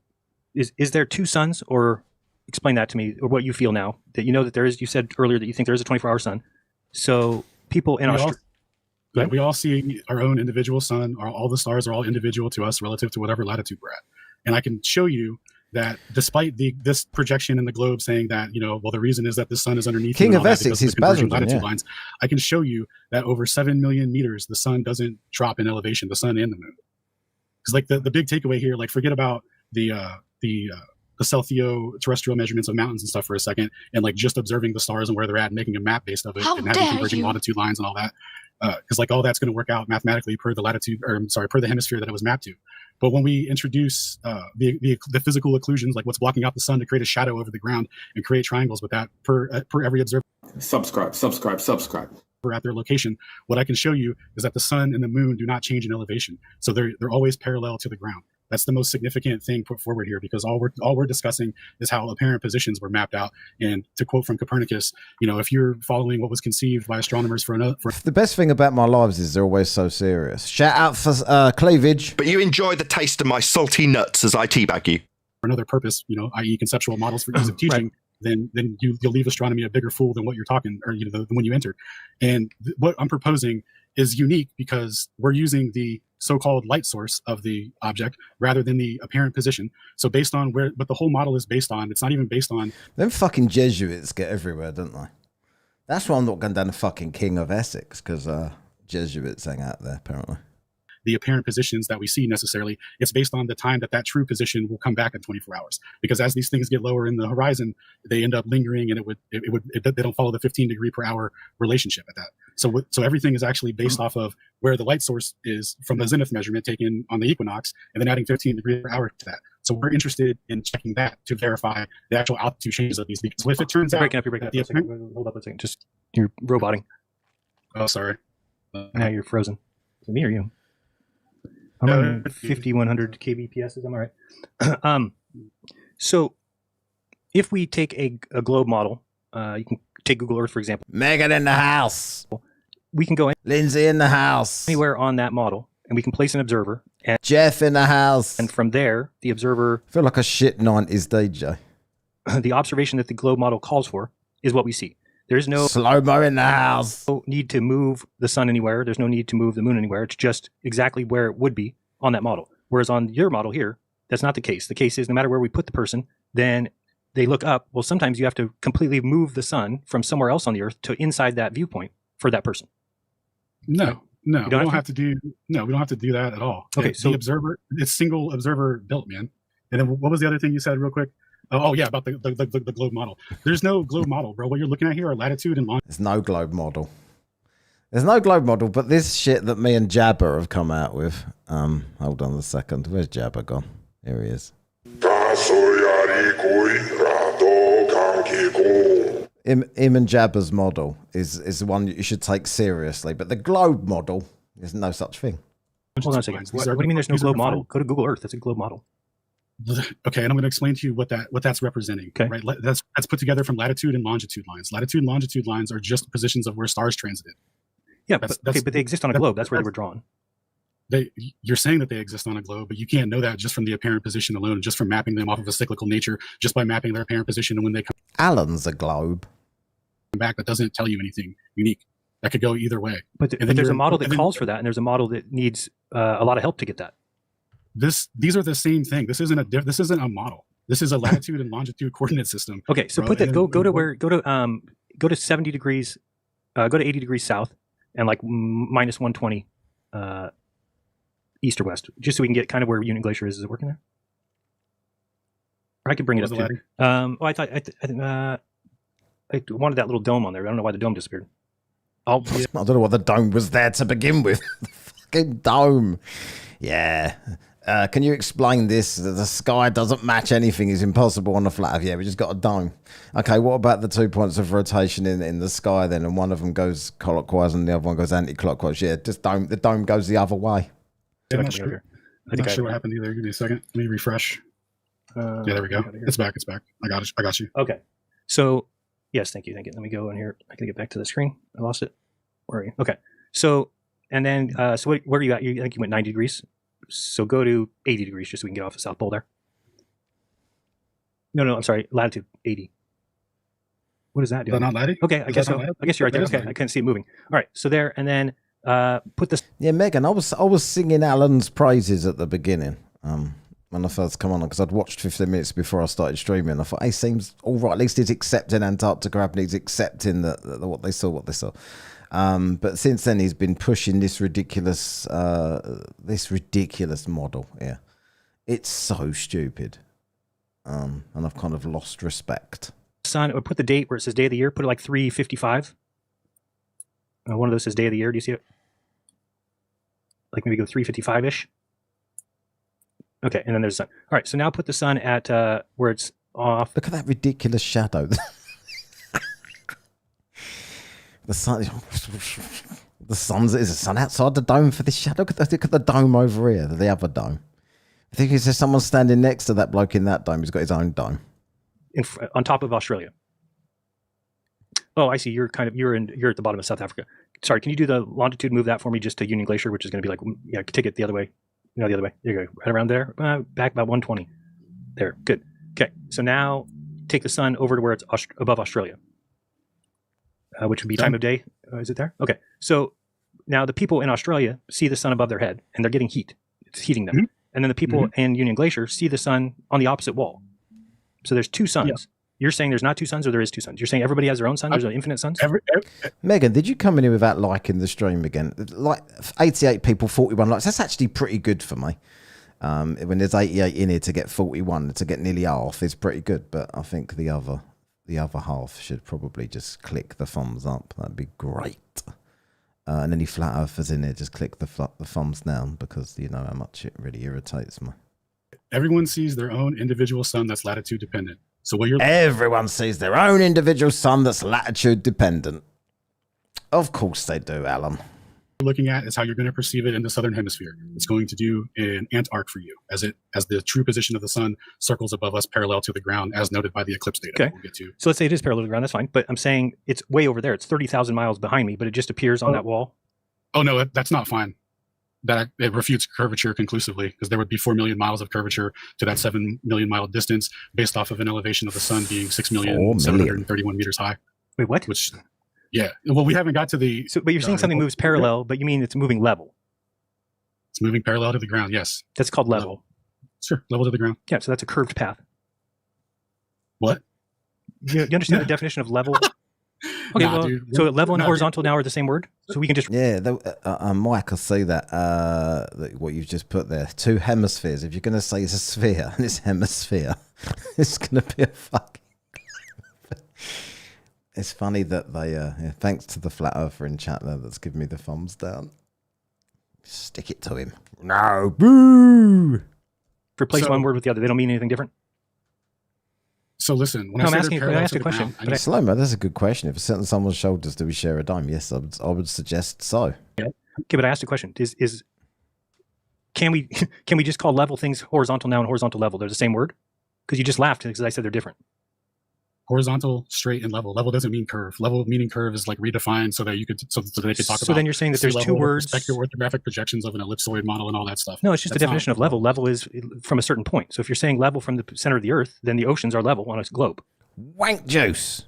D: is there two suns? Or explain that to me, or what you feel now that you know that there is. You said earlier that you think there is a 24-hour sun. So people in Australia.
E: Yeah, we all see our own individual sun. All the stars are all individual to us relative to whatever latitude we're at. And I can show you that despite this projection in the globe saying that, well, the reason is that the sun is underneath
C: King of Essex is
E: converging latitude lines, I can show you that over 7 million meters, the sun doesn't drop in elevation, the sun and the moon. Because like the big takeaway here, like forget about the socio-terrestrial measurements of mountains and stuff for a second, and like just observing the stars and where they're at and making a map based of it and having converging longitude lines and all that. Because like all that's going to work out mathematically per the per the hemisphere that it was mapped to. But when we introduce the physical occlusions, like what's blocking out the sun to create a shadow over the ground and create triangles with that per every observer.
F: Subscribe.
E: At their location, what I can show you is that the sun and the moon do not change in elevation, so they're always parallel to the ground. That's the most significant thing put forward here, because all we're discussing is how apparent positions were mapped out. And to quote from Copernicus, if you're following what was conceived by astronomers for
C: the best thing about my lives is they're always so serious. Shout out for cleavage.
G: But you enjoy the taste of my salty nuts as I teabag you.
E: For another purpose, i.e. conceptual models for ease of teaching. Right. Then you'll leave astronomy a bigger fool than what you're talking, or than when you entered. And what I'm proposing is unique because we're using the so-called light source of the object rather than the apparent position. So based on but the whole model is based on, it's not even based on.
C: Them fucking Jesuits get everywhere, don't they? That's why I'm not going down the fucking King of Essex, because Jesuits hang out there apparently.
E: The apparent positions that we see necessarily, it's based on the time that true position will come back in 24 hours. Because as these things get lower in the horizon, they end up lingering, and they don't follow the 15 degree per hour relationship at that. So everything is actually based off of where the light source is from the zenith measurement taken on the equinox, and then adding 15 degrees per hour to that. So we're interested in checking that to verify the actual altitude changes of these beacons. So if it turns out,
D: you're breaking up. Hold up a second. Just you're roboting.
E: Oh, sorry.
D: Now you're frozen. Is it me or you? I'm running 5100 kbps. Am I right? So if we take a globe model, you can take Google Earth, for example.
C: Megan in the house.
D: We can go
C: Lindsay in the house.
D: Anywhere on that model, and we can place an observer. And
C: Jeff in the house.
D: And from there, the observer...
C: I feel like a shit 90s DJ.
D: The observation that the globe model calls for is what we see. There's no...
C: Slow-mo in the house.
D: No need to move the sun anywhere. There's no need to move the moon anywhere. It's just exactly where it would be on that model. Whereas on your model here, that's not the case. The case is no matter where we put the person, then they look up. Well, sometimes you have to completely move the sun from somewhere else on the Earth to inside that viewpoint for that person.
E: No, we don't have to do that at all.
D: Okay,
E: so the observer, it's single observer built, man. And then what was the other thing you said real quick? Oh yeah, about the globe model. There's no globe model, bro. What you're looking at here are latitude and longitude.
C: There's no globe model. There's no globe model, but this shit that me and Jabba have come out with. Hold on a second. Where's Jabba gone? Here he is. Him and Jabba's model is the one that you should take seriously, but the globe model is no such thing.
D: Hold on a second. What do you mean there's no globe model? Go to Google Earth. That's a globe model.
E: Okay, and I'm going to explain to you what that's representing.
D: Okay.
E: Right, that's put together from latitude and longitude lines. Latitude and longitude lines are just positions of where stars transited.
D: Yeah, but they exist on a globe. That's where they were drawn.
E: You're saying that they exist on a globe, but you can't know that just from the apparent position alone, just from mapping them off of a cyclical nature, just by mapping their apparent position. And when they come
C: Alan's a globe
E: back, that doesn't tell you anything unique. That could go either way.
D: But there's a model that calls for that, and there's a model that needs a lot of help to get that.
E: These are the same thing. This isn't a model. This is a latitude and longitude coordinate system.
D: Okay, so put that. Go to 70 degrees. Go to 80 degrees south, and like minus 120 east or west, just so we can get kind of where Unit Glacier is. Is it working there? Or I could bring it up too. I wanted that little dome on there. I don't know why the dome disappeared.
C: I don't know what the dome was there to begin with. The fucking dome. Yeah. Can you explain this? The sky doesn't match anything. It's impossible on a flat Earth. Yeah, we just got a dome. Okay, what about the 2 points of rotation in the sky then? And one of them goes clockwise and the other one goes anti-clockwise. Yeah, just the dome goes the other way.
E: I'm not sure. I'm not sure what happened either. Give me a second. Let me refresh. Yeah, there we go. It's back. I got it. I got you.
D: Okay. So, yes, thank you. Let me go in here. I can get back to the screen. I lost it. Where are you? Okay. So, and then, so where are you at? I think you went 90 degrees. So go to 80 degrees just so we can get off the South Pole there. No, I'm sorry. Latitude 80. What does that do?
E: Is that not latitude?
D: Okay, I guess so. I guess you're right there. Okay, I couldn't see it moving. All right, so there, and then put this.
C: Yeah, Megan, I was singing Alan's praises at the beginning when I first come on because I'd watched 15 minutes before I started streaming. I thought, hey, seems all right. At least he's accepting Antarctica happening. He's accepting that what they saw. But since then, he's been pushing this ridiculous model. Yeah, it's so stupid, and I've kind of lost respect.
D: Sun, or put the date where it says day of the year. Put it like 3:55. One of those says day of the year. Do you see it? Like maybe go 3:55 ish. Okay, and then there's the sun. All right, so now put the sun at where it's off.
C: Look at that ridiculous shadow. The sun. Is the sun outside the dome for this shadow? Look at the dome over here, the other dome. I think there's someone standing next to that bloke in that dome. He's got his own dome.
D: On top of Australia. Oh, I see. You're at the bottom of South Africa. Sorry, can you do the longitude? Move that for me just to Union Glacier, which is going to be like, yeah, take it the other way. No, the other way. There you go. Right around there. Back about 120. There. Good. Okay. So now take the sun over to where it's above Australia, which would be time of day. Is it there? Okay. So now the people in Australia see the sun above their head and they're getting heat. It's heating them. Mm-hmm. And then the people in Union Glacier see the sun on the opposite wall. So there's two suns. Yeah. You're saying there's not two suns, or there is two suns? You're saying everybody has their own sun? There's infinite suns?
C: Megan, did you come in here without liking the stream again? Like 88 people, 41 likes. That's actually pretty good for me. When there's 88 in here, to get 41, to get nearly half is pretty good. But I think the other half should probably just click the thumbs up. That'd be great. And any flat earthers in here, just click the thumbs down, because you know how much it really irritates me.
E: Everyone sees their own individual sun that's latitude dependent. So what
C: everyone sees their own individual sun that's latitude dependent. Of course they do, Alan.
E: Looking at is how you're going to perceive it in the southern hemisphere. It's going to do in Antarctica for you, as the true position of the sun circles above us, parallel to the ground, as noted by the eclipse data.
D: Okay. We'll get to. So let's say it is parallel to the ground. That's fine. But I'm saying it's way over there. It's 30,000 miles behind me, but it just appears on that wall.
E: Oh no, that's not fine. That it refutes curvature conclusively, because there would be 4 million miles of curvature to that 7 million mile distance based off of an elevation of the sun being 6,731 meters high.
D: Wait, what?
E: Which, yeah. Well, we haven't got to the.
D: So, but you're saying something moves parallel, but you mean it's moving level?
E: It's moving parallel to the ground. Yes.
D: That's called level.
E: Sure, level to the ground.
D: Yeah. So that's a curved path.
E: What?
D: You understand the definition of level? Okay,
E: nah, well, dude.
D: So level and horizontal now are the same word? So we can just...
C: Yeah, Mike, I see that, what you've just put there. Two hemispheres. If you're going to say it's a sphere and it's hemisphere, it's going to be a fucking... It's funny that they, thanks to the flat earther in chat there that's giving me the thumbs down. Stick it to him. No, boo!
D: Replace one word with the other. They don't mean anything different?
E: So listen, when
D: I'm asking, can I ask a question?
C: Slow-mo, that's a good question. If it's sitting on someone's shoulders, do we share a dime? Yes, I would suggest so.
D: Yeah. Okay, but I asked a question. Can we just call level things horizontal now and horizontal level? They're the same word? Because you just laughed because I said they're different.
E: Horizontal, straight, and level. Level doesn't mean curve. Level meaning curve is like redefined so that they could talk about.
D: So then you're saying that there's two words.
E: Spectral orthographic projections of an ellipsoid model and all that stuff.
D: No, it's just the definition of level. Level is from a certain point. So if you're saying level from the center of the Earth, then the oceans are level on a globe.
C: Wank juice.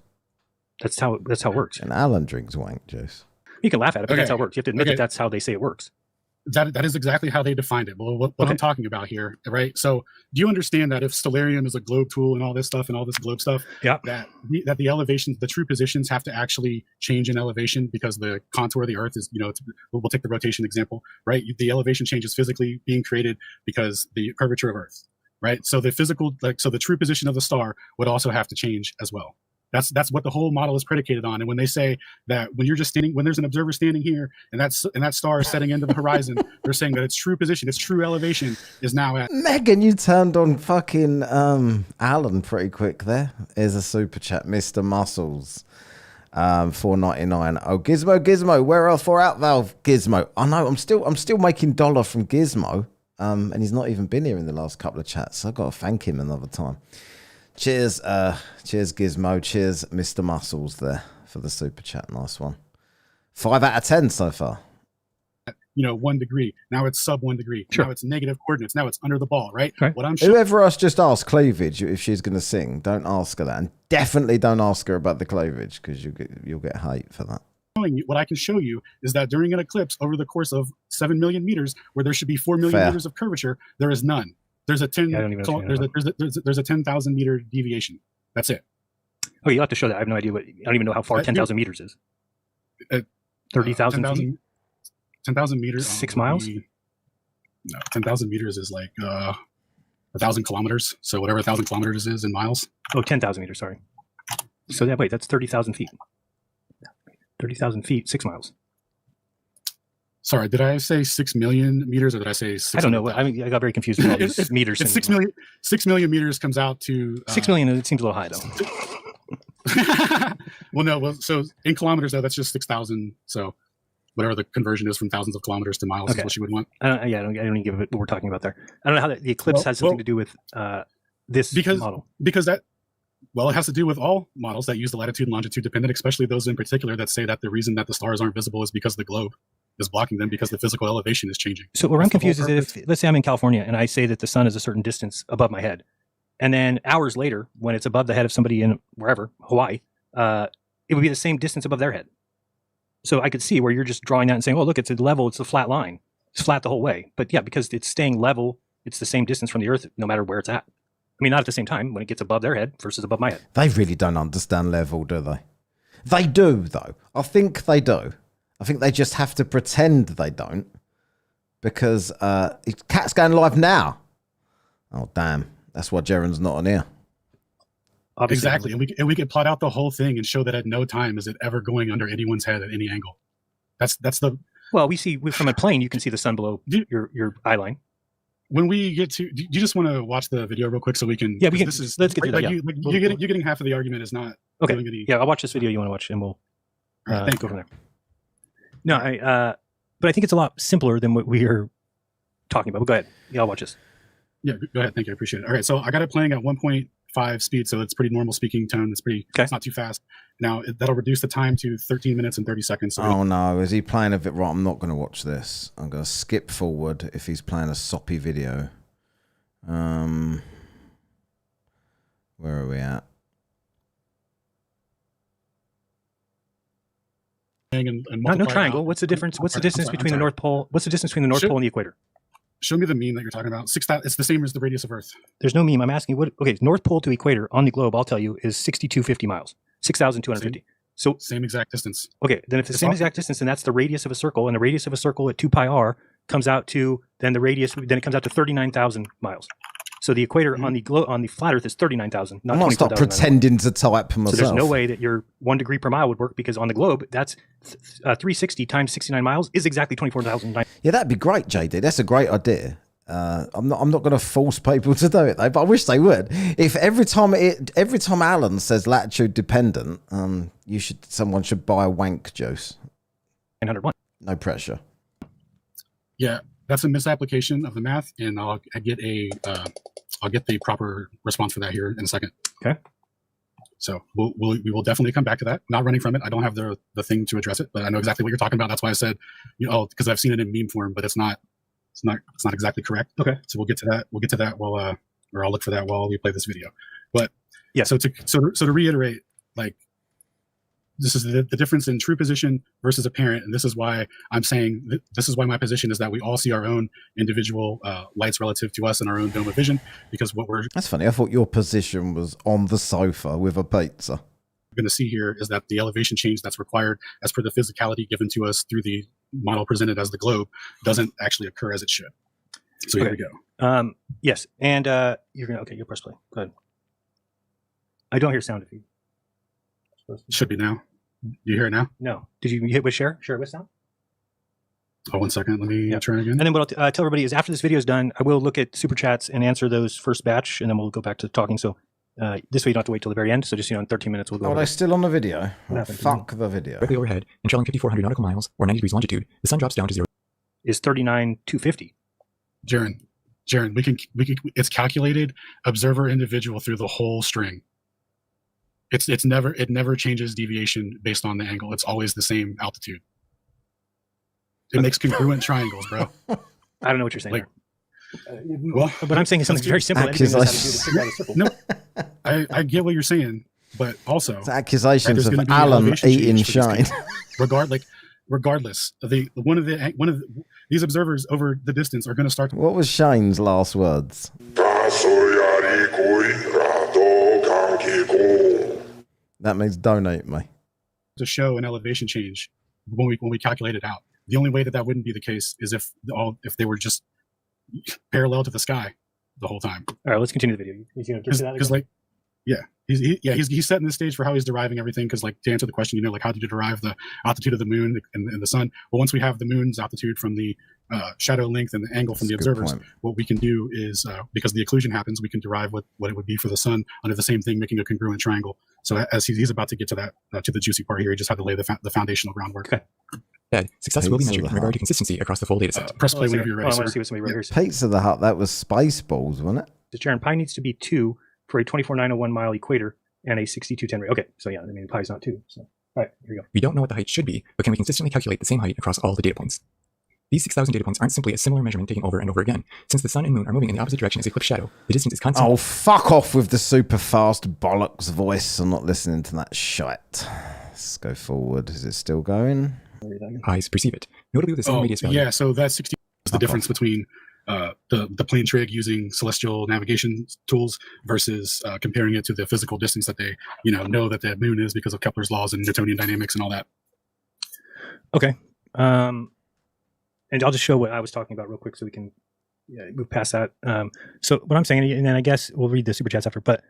D: That's how it works.
C: And Alan drinks wank juice.
D: You can laugh at it, but that's how it works. You have to admit that that's how they say it works.
E: That is exactly how they defined it. Well, what I'm talking about here, right? So do you understand that if Stellarium is a globe tool and all this stuff and all this globe stuff,
D: yeah,
E: that the elevations, the true positions have to actually change in elevation because the contour of the Earth is, we'll take the rotation example, right? The elevation change is physically being created because the curvature of Earth, right? So the physical, so the true position of the star would also have to change as well. That's what the whole model is predicated on. And when they say that when you're just standing, when there's an observer standing here and that star is setting into the horizon, they're saying that its true position, its true elevation is now at.
C: Megan, you turned on fucking Alan pretty quick there. Here's a super chat, Mr. Muscles. 4.99. Oh, Gizmo, where are 4 out valve? Gizmo. I know, I'm still making dollar from Gizmo. And he's not even been here in the last couple of chats, so I've got to thank him another time. Cheers, Gizmo. Cheers, Mr. Muscles there for the super chat. Nice one. 5 out of 10 so far.
E: 1 degree. Now it's sub 1 degree.
D: Sure.
E: Now it's negative coordinates. Now it's under the ball, right? What I'm
C: Whoever else just asked cleavage if she's going to sing, don't ask her that, and definitely don't ask her about the cleavage because you'll get hate for that.
E: What I can show you is that during an eclipse over the course of 7 million meters, where there should be 4 million meters of curvature, there is none. There's a 10. There's a 10,000 meter deviation. That's it.
D: Oh, you have to show that. I have no idea I don't even know how far 10,000 meters is. 30,000 feet.
E: 10,000 meters.
D: 6 miles.
E: No, 10,000 meters is like 1,000 kilometers. So whatever 1,000 kilometers is in miles.
D: Oh, 10,000 meters. Sorry. So that's 30,000 feet. 30,000 feet, 6 miles.
E: Sorry, did I say 6 million meters or did I say 6?
D: I don't know. I got very confused with all these meters.
E: It's 6 million. 6 million meters comes out to
D: 6 million. It seems a little high though.
E: Well, no. Well, so in kilometers though, that's just 6,000. So whatever the conversion is from thousands of kilometers to miles is what you would want.
D: I don't even give it what we're talking about there. I don't know how the eclipse has something to do with this model.
E: Because it has to do with all models that use the latitude and longitude dependent, especially those in particular that say that the reason that the stars aren't visible is because the globe is blocking them because the physical elevation is changing.
D: So where I'm confused is that if, let's say I'm in California and I say that the sun is a certain distance above my head, and then hours later, when it's above the head of somebody in wherever, Hawaii, it would be the same distance above their head. So I could see where you're just drawing that and saying, oh, look, it's a level, it's a flat line. It's flat the whole way. But yeah, because it's staying level, it's the same distance from the Earth no matter where it's at. I mean, not at the same time when it gets above their head versus above my head.
C: They really don't understand level, do they? They do, though. I think they do. I think they just have to pretend they don't. Because Cat's going live now. Oh, damn. That's why Jeran's not on here.
E: Obviously. Exactly. And we could plot out the whole thing and show that at no time is it ever going under anyone's head at any angle. That's the...
D: Well, we see from a plane, you can see the sun below your eye line.
E: When we get to, do you just want to watch the video real quick so we can?
D: Yeah, we can. Let's get to that.
E: You're getting half of the argument is not.
D: Okay. Yeah, I'll watch this video you want to watch, and we'll go from there. No, but I think it's a lot simpler than what we are talking about. But go ahead. Yeah, I'll watch this.
E: Yeah, go ahead. Thank you. I appreciate it. All right, so I got it playing at 1.5 speed, so it's pretty normal speaking tone. It's pretty. Okay. It's not too fast. Now that'll reduce the time to 13 minutes and 30 seconds. So
C: oh no, is he playing a bit right? I'm not going to watch this. I'm going to skip forward if he's playing a soppy video. Where are we at?
D: No triangle. What's the difference? What's the distance between the North Pole? What's the distance between the North Pole and the equator?
E: Show me the mean that you're talking about. It's the same as the radius of Earth.
D: There's no mean. I'm asking what. Okay, North Pole to equator on the globe, I'll tell you, is 6,250 miles, 6,250. So
E: same exact distance.
D: Okay, then if it's the same exact distance, then that's the radius of a circle, and the radius of a circle at 2 pi r comes out to then the radius. Then it comes out to 39,000 miles. So the equator on the flat Earth is 39,000.
C: I'm not stop pretending to type myself.
D: So there's no way that your 1 degree per mile would work because on the globe, that's 360 times 69 miles is exactly 24,000.
C: Yeah, that'd be great, JD. That's a great idea. I'm not going to force people to do it though, but I wish they would. If every time Alan says latitude dependent, someone should buy a wank juice.
D: 901.
C: No pressure.
E: Yeah, that's a misapplication of the math, and I'll get the proper response for that here in a second.
D: Okay.
E: So we will definitely come back to that. Not running from it. I don't have the thing to address it, but I know exactly what you're talking about. That's why I said, because I've seen it in meme form, but it's not exactly correct.
D: Okay.
E: So we'll get to that. Or I'll look for that while we play this video. But
D: yeah.
E: So to reiterate, like, this is the difference in true position versus apparent, and this is why I'm saying this is why my position is that we all see our own individual lights relative to us in our own dome of vision, because
C: that's funny. I thought your position was on the sofa with a pizza.
E: Going to see here is that the elevation change that's required as per the physicality given to us through the model presented as the globe doesn't actually occur as it should. So here we go.
D: Yes, and you're press play. Go ahead. I don't hear sound if you.
E: Should be now. You hear it now?
D: No. Did you hit with share? Share it with sound?
E: Oh, 1 second. Let me try again.
D: And then what I'll tell everybody is after this video is done, I will look at super chats and answer those first batch, and then we'll go back to talking. So this way you don't have to wait till the very end. So just, in 13 minutes, we'll go
C: Oh,
D: over
C: they're
D: this.
C: still on the video.
D: happened?
C: Fuck the video.
F: Directly overhead and traveling 5,400 nautical miles or 90 degrees longitude, the sun drops down to 0.
D: Is 39,250.
E: Jeran, it's calculated observer individual through the whole string. It never changes deviation based on the angle. It's always the same altitude. It makes congruent triangles, bro.
D: I don't know what you're saying
E: Like,
D: there.
E: Well,
D: But I'm saying something very simple. Anybody knows how to do this, figure out a simple.
E: no, I get what you're saying, but also
C: It's accusations
E: there's
C: of
E: gonna be an
C: Alan
E: elevation
C: eating
E: change for these
C: Shane.
E: people. Regardless, these observers over the distance are going to start.
C: What was Shane's last words? That means donate me.
E: To show an elevation change when we calculate it out. The only way that wouldn't be the case is if they were just parallel to the sky the whole time.
D: All right, let's continue the video. He's going to get to that
E: Because
D: again?
E: he's setting the stage for how he's deriving everything. Because to answer the question, how did you derive the altitude of the moon and the sun? Well, once we have the moon's altitude from the shadow length and the angle from the
C: That's a good
E: observers,
C: point.
E: what we can do is because the occlusion happens, we can derive what it would be for the sun under the same thing, making a congruent triangle. So as he's about to get to that to the juicy part here, he just had to lay the foundational groundwork.
D: Okay.
F: Success will be
C: Pizza
F: measured
C: the
F: in regard
C: Hut.
F: to consistency across the full data set.
E: Press play whenever you're
D: I
E: ready,
D: want to
E: sir.
D: see what somebody wrote here.
C: Pizza the Hut, that was Spaceballs, wasn't it?
D: The Jeran, pi needs to be 2 for a 24,901 mile equator and a 6210 rate. Okay, so pi is not 2. So, all right, here we go.
F: We don't know what the height should be, but can we consistently calculate the same height across all the data points? These 6,000 data points aren't simply a similar measurement taken over and over again. Since the sun and moon are moving in the opposite direction as a cliff shadow, the distance is constant.
C: Oh, fuck off with the super fast bollocks voice. I'm not listening to that shit. Let's go forward. Is it still going?
F: Eyes perceive it. Notably, with the same radius value.
E: Yeah, so that 60 is the difference between the plane trig using celestial navigation tools versus comparing it to the physical distance that they know that the moon is because of Kepler's laws and Newtonian dynamics and all that.
D: Okay. And I'll just show what I was talking about real quick so we can move past that. So what I'm saying, and then I guess we'll read the super chats after, but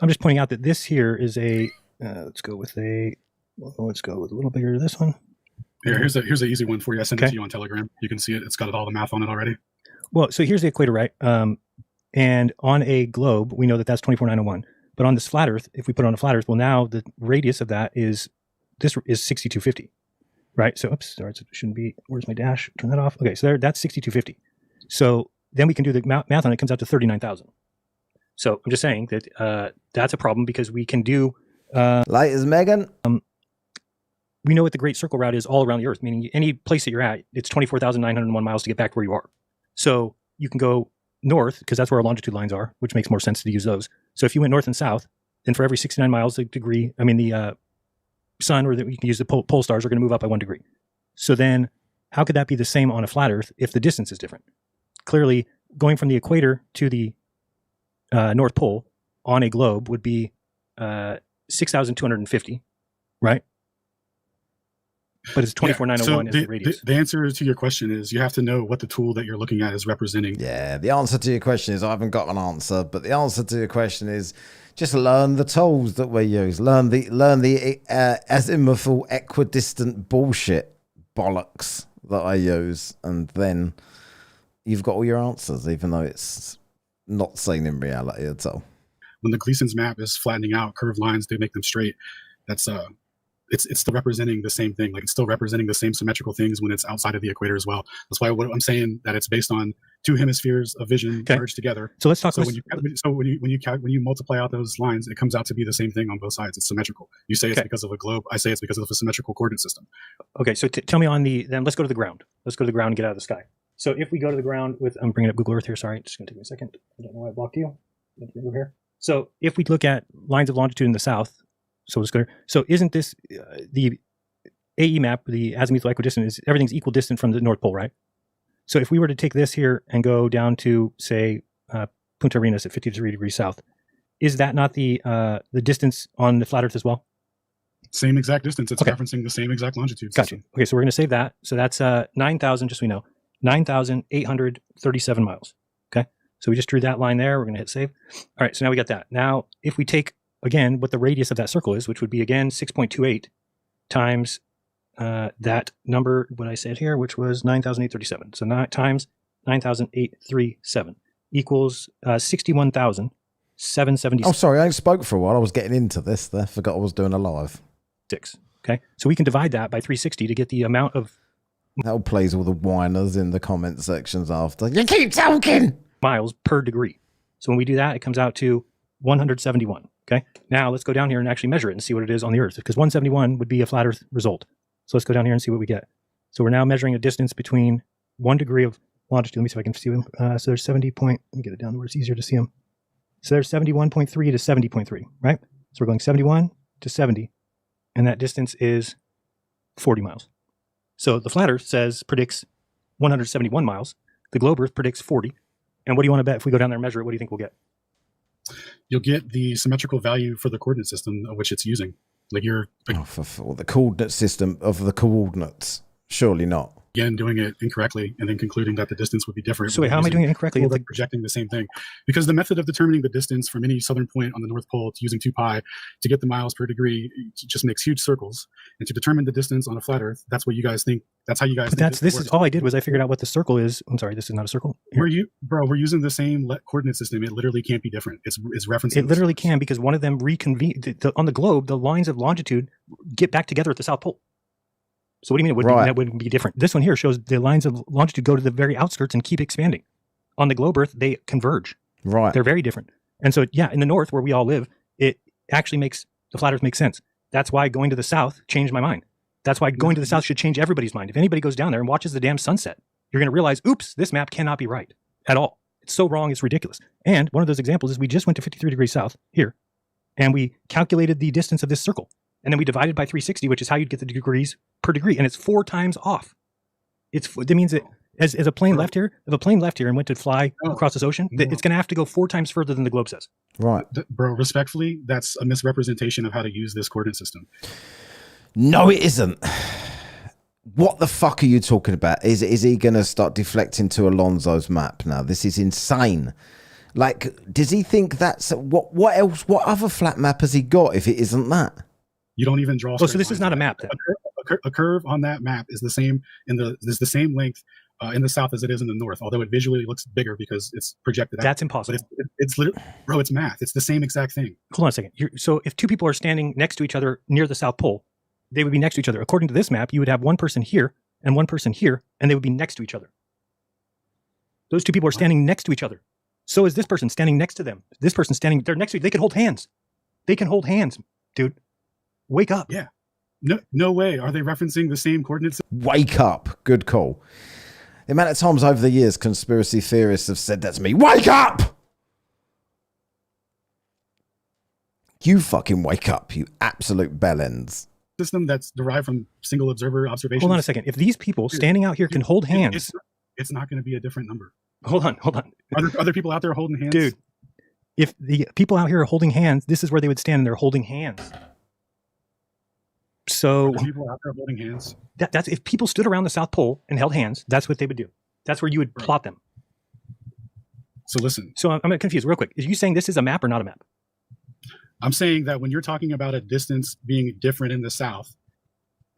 D: I'm just pointing out that this here is a, let's go with a little bigger, this one.
E: Here's an easy one for you. I sent it
D: Okay.
E: to you on Telegram. You can see it. It's got all the math on it already.
D: Well, so here's the equator, right? And on a globe, we know that that's 24,901. But on this flat Earth, if we put it on a flat Earth, well, now the radius of that is 6,250, right? So, oops, sorry, it shouldn't be. Where's my dash? Turn that off. Okay, so that's 6,250. So then we can do the math on it. It comes out to 39,000. So I'm just saying that that's a problem because we can do.
C: Laters, Megan.
D: We know what the Great Circle route is all around the Earth, meaning any place that you're at, it's 24,901 miles to get back to where you are. So you can go north because that's where our longitude lines are, which makes more sense to use those. So if you went north and south, then for every 69 miles, the sun, or you can use the pole stars, are going to move up by 1 degree. So then how could that be the same on a flat Earth if the distance is different? Clearly, going from the equator to the North Pole on a globe would be 6,250, right? But it's 24,901 is the radius.
E: The answer to your question is you have to know what the tool that you're looking at is representing.
C: Yeah, the answer to your question is I haven't got an answer, but the answer to your question is just learn the tools that we use. Learn the azimuthal equidistant bullshit bollocks that I use, and then you've got all your answers, even though it's not seen in reality at all.
E: When the Gleason's map is flattening out curved lines to make them straight, that's it's still representing the same thing. Like it's still representing the same symmetrical things when it's outside of the equator as well. That's why what I'm saying that it's based on two hemispheres of vision merged together.
D: So let's talk.
E: So when you multiply out those lines, it comes out to be the same thing on both sides. It's symmetrical. You say it's because of a globe. I say it's because of a symmetrical coordinate system.
D: Okay, so tell me then let's go to the ground. Let's go to the ground and get out of the sky. So if we go to the ground I'm bringing up Google Earth here. Sorry, it's going to take me a second. I don't know why I blocked you. Over here. So if we look at lines of longitude in the south, so isn't this the AE map, the azimuthal equidistant, is everything's equal distant from the North Pole, right? So if we were to take this here and go down to, say, Punta Arenas at 53 degrees south, is that not the distance on the flat Earth as well?
E: Same exact distance. It's
D: Okay.
E: referencing the same exact longitude
D: Gotcha.
E: system.
D: Okay, so we're going to save that. So that's 9,000, just so we know, 9,837 miles. Okay, so we just drew that line there. We're going to hit save. All right, so now we got that. Now, if we take again what the radius of that circle is, which would be again 6.28 times that number, what I said here, which was 9,837. So times 9,837 equals 61,776.
C: Oh, sorry, I spoke for a while. I was getting into this there. Forgot I was doing a live.
D: Okay, so we can divide that by 360 to get the amount of
C: That'll please all the whiners in the comment sections after. You keep talking!
D: miles per degree. So when we do that, it comes out to 171. Okay, now let's go down here and actually measure it and see what it is on the Earth, because 171 would be a flat Earth result. So let's go down here and see what we get. So we're now measuring a distance between 1 degree of longitude. Let me see if I can see them. So there's 70 point, let me get it down where it's easier to see them. So there's 71.3 to 70.3, right? So we're going 71 to 70, and that distance is 40 miles. So the flat Earth predicts 171 miles. The globe Earth predicts 40. And what do you want to bet if we go down there and measure it? What do you think we'll get?
E: You'll get the symmetrical value for the coordinate system of which it's using. Like you're
C: for the coordinate system of the coordinates. Surely not.
E: again doing it incorrectly and then concluding that the distance would be different.
D: So wait, how am I doing it incorrectly?
E: Like projecting the same thing, because the method of determining the distance from any southern point on the North Pole to using 2 pi to get the miles per degree just makes huge circles, and to determine the distance on a flat Earth, that's what you guys think. That's how you guys.
D: But this is all I did was I figured out what the circle is. I'm sorry, this is not a circle.
E: We're using the same coordinate system. It literally can't be different. It's referencing.
D: It literally can, because one of them reconvene on the globe. The lines of longitude get back together at the South Pole. So what do you mean that wouldn't be different? This one here shows the lines of longitude go to the very outskirts and keep expanding. On the globe Earth, they converge.
C: Right.
D: They're very different. And so, yeah, in the north where we all live, it actually makes the flat Earth make sense. That's why going to the south changed my mind. That's why going to the south should change everybody's mind. If anybody goes down there and watches the damn sunset, you're going to realize, oops, this map cannot be right at all. It's so wrong, it's ridiculous. And one of those examples is we just went to 53 degrees south here, and we calculated the distance of this circle. And then we divided by 360, which is how you'd get the degrees per degree. And it's 4 times off. That means that as a plane left here, if a plane left here and went to fly across this ocean, it's going to have to go 4 times further than the globe says.
C: Right.
E: Bro, respectfully, that's a misrepresentation of how to use this coordinate system.
C: No, it isn't. What the fuck are you talking about? Is he going to start deflecting to Alonso's map now? This is insane. Like, does he think that's... What else? What other flat map has he got if it isn't that?
E: You don't even draw.
D: Oh, so this is not a map then?
E: A curve on that map is the same is the same length in the south as it is in the north, although it visually looks bigger because it's projected out.
D: That's impossible.
E: It's literally, bro, it's math. It's the same exact thing.
D: Hold on a second. So if 2 people are standing next to each other near the South Pole, they would be next to each other. According to this map, you would have one person here and one person here, and they would be next to each other. Those 2 people are standing next to each other. So is this person standing next to them. This person standing, they're next to, they can hold hands. They can hold hands, dude. Wake up.
E: Yeah. No way. Are they referencing the same coordinates?
C: Wake up. Good call. The amount of times over the years conspiracy theorists have said that to me. Wake up! You fucking wake up, you absolute bellends.
E: System that's derived from single observer observations.
D: Hold on a second. If these people standing out here can hold hands...
E: It's not going to be a different number.
D: Hold on.
E: Are there other people out there holding hands?
D: Dude, if the people out here are holding hands, this is where they would stand, and they're holding hands. So
E: people out there holding hands.
D: That's if people stood around the South Pole and held hands, that's what they would do. That's where you would plot them.
E: So listen.
D: So I'm confused real quick. Are you saying this is a map or not a map?
E: I'm saying that when you're talking about a distance being different in the south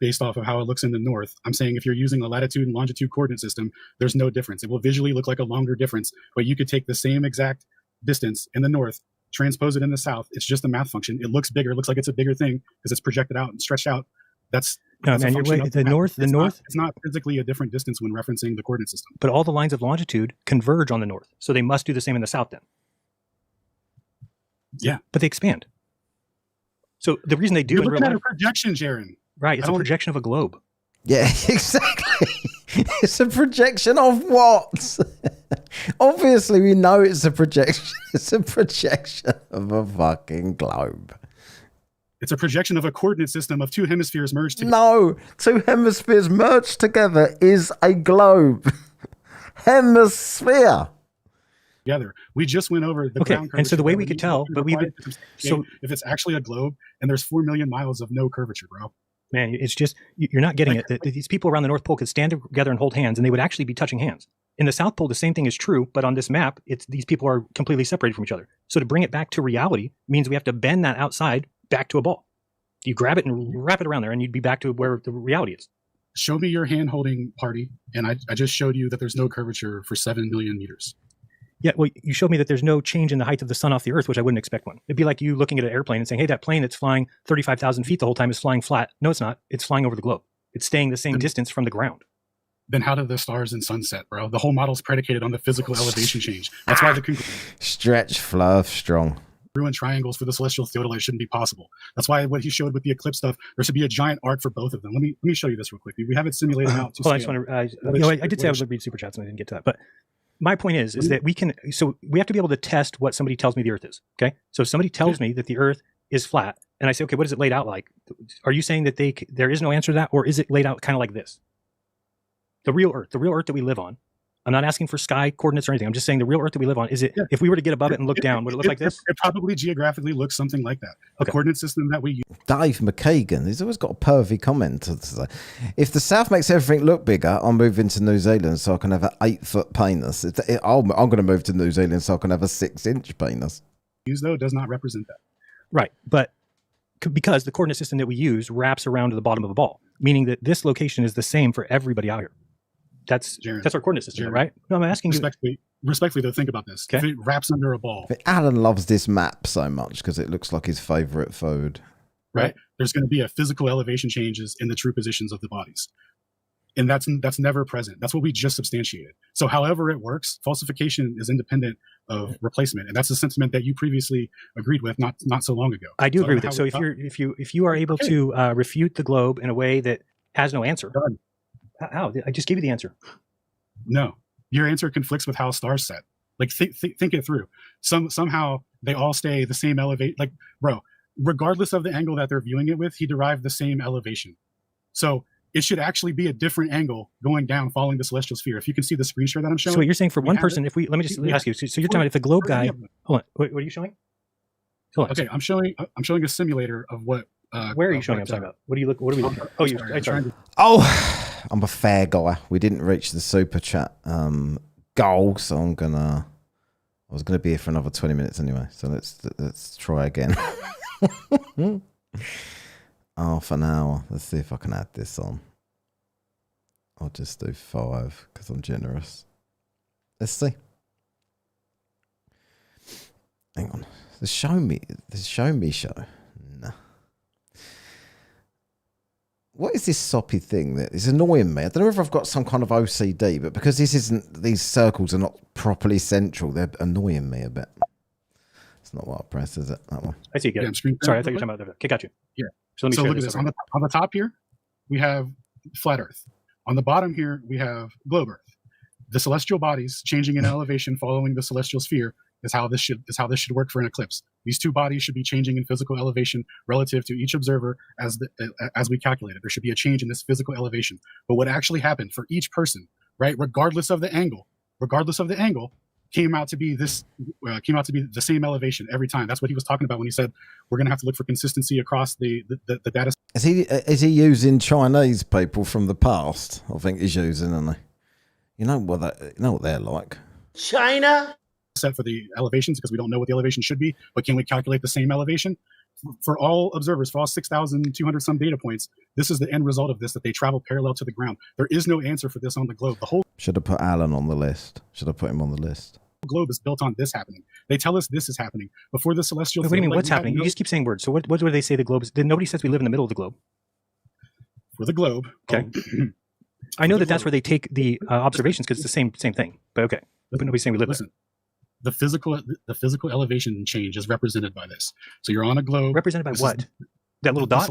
E: based off of how it looks in the north, I'm saying if you're using a latitude and longitude coordinate system, there's no difference. It will visually look like a longer difference, but you could take the same exact distance in the north, transpose it in the south. It's just a math function. It looks bigger. It looks like it's a bigger thing because it's projected out and stretched out. That's
D: man, you're way, the north.
E: It's not physically a different distance when referencing the coordinate system.
D: But all the lines of longitude converge on the north, so they must do the same in the south then.
E: Yeah,
D: but they expand. So the reason they do
E: you're
D: in real
E: looking
D: life,
E: at a projection, Jeran.
D: Right? It's a projection of a globe.
C: Yeah, exactly. It's a projection of what? Obviously, we know it's a projection. It's a projection of a fucking globe.
E: It's a projection of a coordinate system of 2 hemispheres merged together.
C: No, 2 hemispheres merged together is a globe. Hemisphere.
E: Together. We just went over the
D: ground curvature. And so the way we could tell, but if it's actually a globe and there's 4 million miles of no curvature, bro. Man, it's just, you're not getting it. These people around the North Pole could stand together and hold hands, and they would actually be touching hands. In the South Pole, the same thing is true, but on this map, these people are completely separated from each other. So to bring it back to reality means we have to bend that outside back to a ball. You grab it and wrap it around there, and you'd be back to where the reality is.
E: Show me your hand-holding party, and I just showed you that there's no curvature for 7 million meters.
D: Yeah, well, you showed me that there's no change in the height of the sun off the Earth, which I wouldn't expect one. It'd be like you looking at an airplane and saying, hey, that plane that's flying 35,000 feet the whole time is flying flat. No, it's not. It's flying over the globe. It's staying the same distance from the ground.
E: Then how do the stars and sun set, bro? The whole model's predicated on the physical elevation change. That's why the
C: Stretch, fluff, strong.
E: congruent triangles for the celestial theodolite shouldn't be possible. That's why what he showed with the eclipse stuff, there should be a giant arc for both of them. Let me show you this real quick. We have it simulated out.
D: Well, I just want to, I did say I would read super chats and I didn't get to that, but my point is that we have to be able to test what somebody tells me the Earth is. Okay, so if somebody tells me that the Earth is flat, and I say, okay, what is it laid out like? Are you saying that there is no answer to that, or is it laid out kind of like this? The real Earth that we live on. I'm not asking for sky coordinates or anything. I'm just saying the real Earth that we live on. Is it? Yeah. If we were to get above it and look down, would it look like this?
E: It probably geographically looks something like that. The coordinate system that we use.
C: Dave McKagan, he's always got a pervy comment to say. If the South makes everything look bigger, I'll move into New Zealand so I can have an 8-foot penis. I'm going to move to New Zealand so I can have a 6-inch penis.
E: Use though does not represent that.
D: Right, but because the coordinate system that we use wraps around to the bottom of a ball, meaning that this location is the same for everybody out here. That's our coordinate system,
E: Jeran,
D: right? No, I'm asking
E: respectfully though, think about this.
D: Okay.
E: If it wraps under a ball.
C: Alan loves this map so much because it looks like his favorite food.
E: Right? There's going to be a physical elevation changes in the true positions of the bodies. And that's never present. That's what we just substantiated. So however it works, falsification is independent of replacement. And that's a sentiment that you previously agreed with not so long ago.
D: I do agree with it. So if you are able to refute the globe in a way that has no answer.
E: Done.
D: How? I just gave you the answer.
E: No, your answer conflicts with how stars set. Like think it through. Somehow they all stay the same elevate. Like, bro, regardless of the angle that they're viewing it with, he derived the same elevation. So it should actually be a different angle going down, following the celestial sphere. If you can see the screen share that I'm showing.
D: So what you're saying for one person, let me just ask you. So you're talking about if the globe guy. Hold on. What are you showing? Hold on.
E: Okay, I'm showing a simulator of what.
D: Where are you showing? I'm talking about. What are we looking at?
C: Oh, I'm a fair guy. We didn't reach the super chat goal, so I was gonna be here for another 20 minutes anyway. So let's try again. Half an hour. Let's see if I can add this on. I'll just do 5 because I'm generous. Let's see. Hang on. The show me show. Nah. What is this soppy thing that is annoying me? I don't know if I've got some kind of OCD, but because these circles are not properly central, they're annoying me a bit. It's not what I press, is it? That one.
D: I see. Yeah, sorry, I thought you were talking about that. Okay, got you.
E: Yeah.
D: So let me
E: look at this. On the top here, we have flat Earth. On the bottom here, we have globe Earth. The celestial bodies changing in elevation following the celestial sphere is how this should work for an eclipse. These two bodies should be changing in physical elevation relative to each observer as we calculated. There should be a change in this physical elevation. But what actually happened for each person, right, regardless of the angle, came out to be the same elevation every time. That's what he was talking about when he said we're going to have to look for consistency across the data.
C: Is he using Chinese people from the past? I think he's using, isn't he? You know what they're like.
H: China.
E: Set for the elevations because we don't know what the elevation should be, but can we calculate the same elevation for all observers, for all 6,200 some data points? This is the end result of this, that they travel parallel to the ground. There is no answer for this on the globe. The whole
C: should have put Alan on the list. Should have put him on the list.
E: Globe is built on this happening. They tell us this is happening before the celestial.
D: What do you mean? What's happening? You just keep saying words. So what do they say the globe is? Nobody says we live in the middle of the globe.
E: For the globe,
D: okay. I know that's where they take the observations because it's the same thing. But okay, but nobody's saying we live there.
E: The physical elevation change is represented by this. So you're on a globe.
D: Represented by what? That little dot?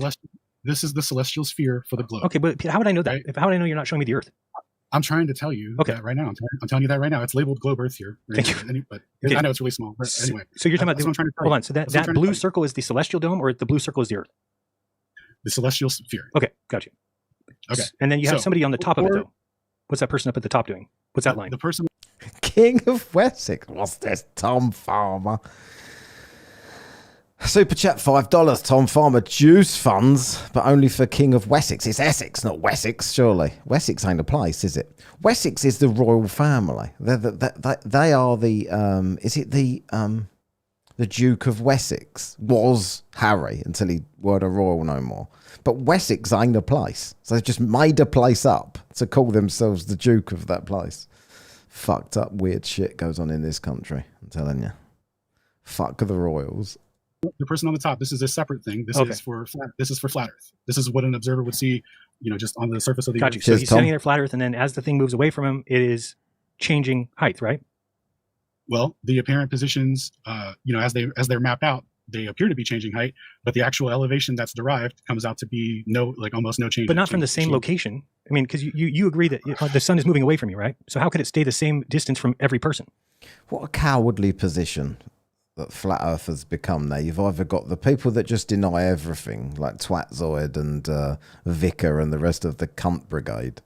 E: This is the celestial sphere for the globe.
D: Okay, but how would I know that? Right? How would I know you're not showing me the Earth?
E: I'm trying to tell you that right now. I'm telling you that right now. It's labeled globe Earth here.
D: Thank you.
E: But I know it's really small. But anyway.
D: So you're talking about hold on. So that blue circle is the celestial dome, or the blue circle is the Earth?
E: The celestial sphere.
D: Okay, got you. Okay. And then you have somebody on the top of it, though. What's that person up at the top doing? What's that line?
E: The person...
C: King of Wessex. What's this? Tom Farmer. Super chat $5. Tom Farmer juice funds, but only for King of Wessex. It's Essex, not Wessex, surely. Wessex ain't a place, is it? Wessex is the royal family. They are the is it the Duke of Wessex was Harry until he weren't a royal no more. But Wessex ain't a place, so they've just made a place up to call themselves the Duke of that place. Fucked up weird shit goes on in this country. I'm telling you. Fuck the royals.
E: The person on the top, this is a separate thing. This is for flat Earth. This is what an observer would see, just on the surface of the
D: Got you.
E: Earth.
D: So
C: Cheers,
D: he's
C: Tom.
D: standing there flat Earth, and then as the thing moves away from him, it is changing height, right?
E: Well, the apparent positions, as they're mapped out, they appear to be changing height, but the actual elevation that's derived comes out to be almost no change.
D: But not from the same location. I mean, because you agree that the sun is moving away from you, right? So how could it stay the same distance from every person?
C: What a cowardly position that flat earthers become now. You've either got the people that just deny everything, like Twatzoid and Vicar and the rest of the cunt brigade,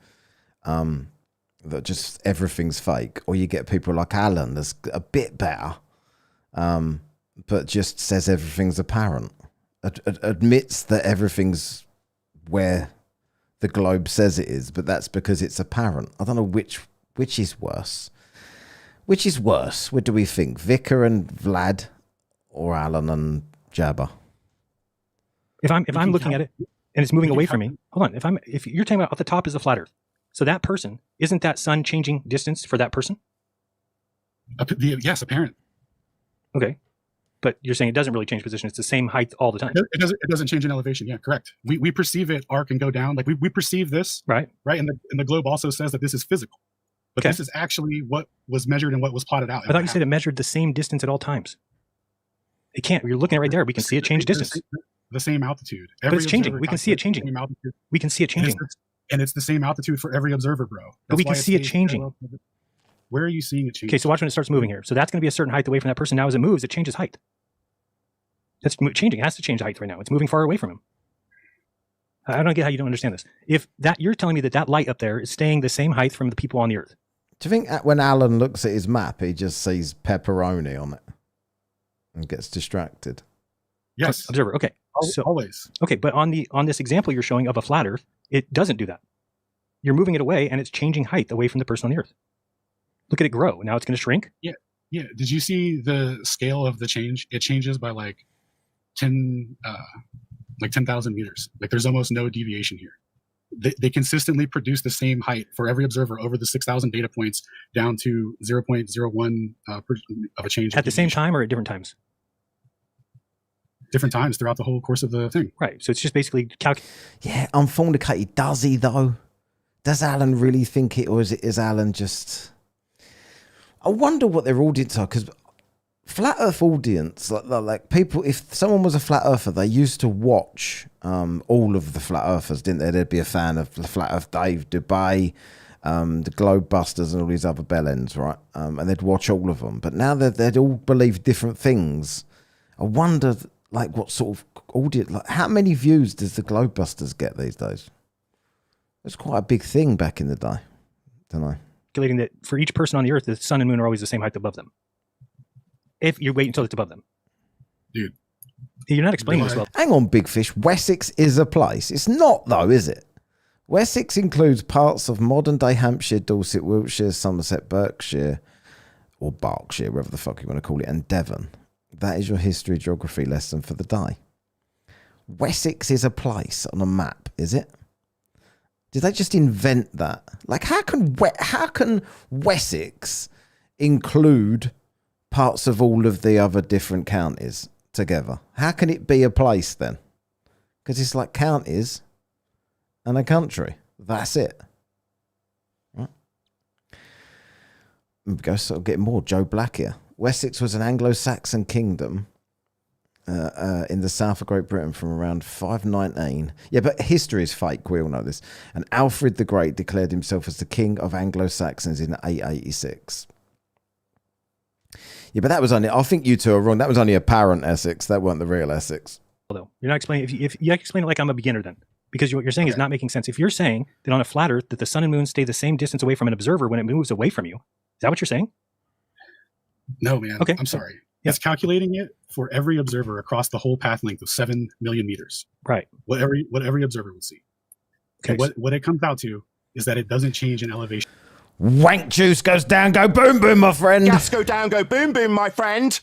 C: that just everything's fake, or you get people like Alan that's a bit better, but just says everything's apparent, admits that everything's where the globe says it is, but that's because it's apparent. I don't know which is worse. Which is worse? What do we think? Vicar and Vlad, or Alan and Jabba?
D: If I'm looking at it and it's moving away from me, hold on. If you're talking about at the top is the flat Earth, so that person, isn't that sun changing distance for that person?
E: Yes, apparent.
D: Okay, but you're saying it doesn't really change position; it's the same height all the time.
E: It doesn't change in elevation. Yeah, correct. We perceive it arc and go down. Like we perceive this,
D: Right.
E: and the globe also says that this is physical, but this is actually what was measured and what was plotted out.
D: I thought you said it measured the same distance at all times. It can't. You're looking at it right there. We can see it change distance.
E: The same altitude.
D: But it's changing. We can see it changing. We can see it changing.
E: And it's the same altitude for every observer, bro.
D: But we can see it changing.
E: Where are you seeing it changing?
D: Okay, so watch when it starts moving here. So that's going to be a certain height away from that person. Now as it moves, it changes height. That's changing. It has to change height right now. It's moving far away from him. I don't get how you don't understand this. If that you're telling me that light up there is staying the same height from the people on the Earth.
C: Do you think when Alan looks at his map, he just sees pepperoni on it and gets distracted?
E: Yes.
D: Observer. Okay. So
E: always.
D: Okay, but on this example you're showing of a flat Earth, it doesn't do that. You're moving it away, and it's changing height away from the person on the Earth. Look at it grow. Now it's going to shrink.
E: Yeah. Did you see the scale of the change? It changes by 10,000 meters. There's almost no deviation here. They consistently produce the same height for every observer over the 6,000 data points down to 0.01 of a change.
D: At the same time or at different times?
E: Different times throughout the whole course of the thing.
D: Right. So it's just basically
C: Yeah, unfornicated. Does he though? Does Alan really think it, or is Alan just? I wonder what their audience are, because flat Earth audience, like people, if someone was a flat earther, they used to watch all of the flat earthers, didn't they? They'd be a fan of the flat Earth Dave Dubay, the Globe Busters, and all these other bellends, right? And they'd watch all of them. But now they'd all believe different things. I wonder, what sort of audience, how many views does the Globe Busters get these days? It's quite a big thing back in the day. Don't know.
D: Calculating that for each person on the Earth, the sun and moon are always the same height above them. If you wait until it's above them.
E: Dude.
D: You're not explaining this well.
C: Hang on, Big Fish. Wessex is a place. It's not, though, is it? Wessex includes parts of modern-day Hampshire, Dorset, Wiltshire, Somerset, Berkshire, or Berkshire, whatever the fuck you want to call it, and Devon. That is your history geography lesson for the day. Wessex is a place on a map, is it? Did they just invent that? How can Wessex include parts of all of the other different counties together? How can it be a place then? Because it's like counties and a country. That's it. Right. Here we go. So I'll get more. Joe Black here. Wessex was an Anglo-Saxon kingdom in the south of Great Britain from around 519. Yeah, but history is fake. We all know this. And Alfred the Great declared himself as the king of Anglo-Saxons in 886. Yeah, but that was only, I think you two are wrong. That was only apparent Essex. That weren't the real Essex.
D: Though you're not explaining, if you explain it like I'm a beginner then, because what you're saying is not making sense. If you're saying that on a flat Earth that the sun and moon stay the same distance away from an observer when it moves away from you, is that what you're saying?
E: No, man.
D: Okay.
E: I'm sorry. It's calculating it for every observer across the whole path length of 7 million meters.
D: Right.
E: What every observer would see.
D: Okay.
E: And what it comes out to is that it doesn't change in elevation.
C: Wank juice goes down, go boom boom, my friend.
G: Gas go down, go boom boom, my friend.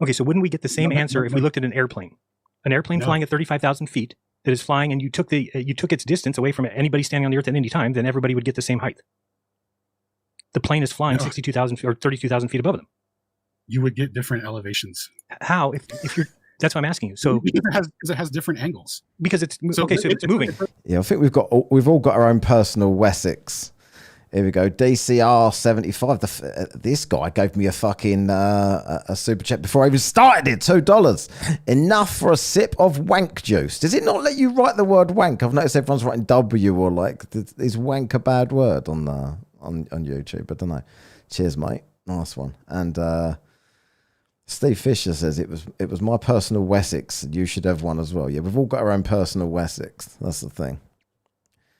D: Okay, so wouldn't we get the same answer if we looked at an airplane? An airplane flying at 35,000 feet that is flying, and you took its distance away from anybody standing on the Earth at any time, then everybody would get the same height. The plane is flying 62,000 or 32,000 feet above them.
E: You would get different elevations.
D: How? If you're, that's what I'm asking you. So
E: because it has different angles.
D: Because it's okay. So it's moving.
C: Yeah, I think we've all got our own personal Wessex. Here we go. DCR 75. This guy gave me a fucking a super chat before I even started it. $2. Enough for a sip of wank juice. Does it not let you write the word wank? I've noticed everyone's writing W or like, is wank a bad word on YouTube? I don't know. Cheers, mate. Nice one. And Steve Fisher says it was my personal Wessex. You should have one as well. Yeah, we've all got our own personal Wessex. That's the thing.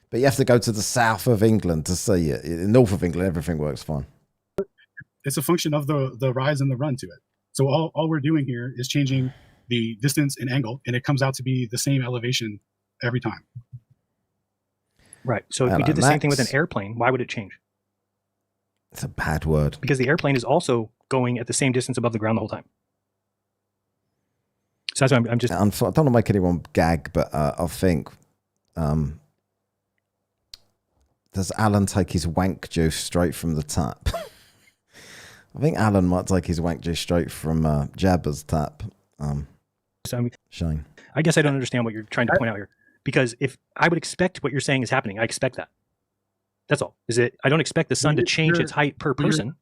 C: But you have to go to the south of England to see it. In north of England, everything works fine.
E: It's a function of the rise and the run to it. So all we're doing here is changing the distance and angle, and it comes out to be the same elevation every time.
D: Right. So if we did the same thing with an airplane, why would it change?
C: It's a bad word.
D: Because the airplane is also going at the same distance above the ground the whole time. So that's why I'm just...
C: I don't want to make anyone gag, but I think... does Alan take his wank juice straight from the tap? I think Alan might take his wank juice straight from Jabba's tap. Shane.
D: I guess I don't understand what you're trying to point out here. Because if I would expect what you're saying is happening, I expect that. That's all. I don't expect the sun to change its height per person.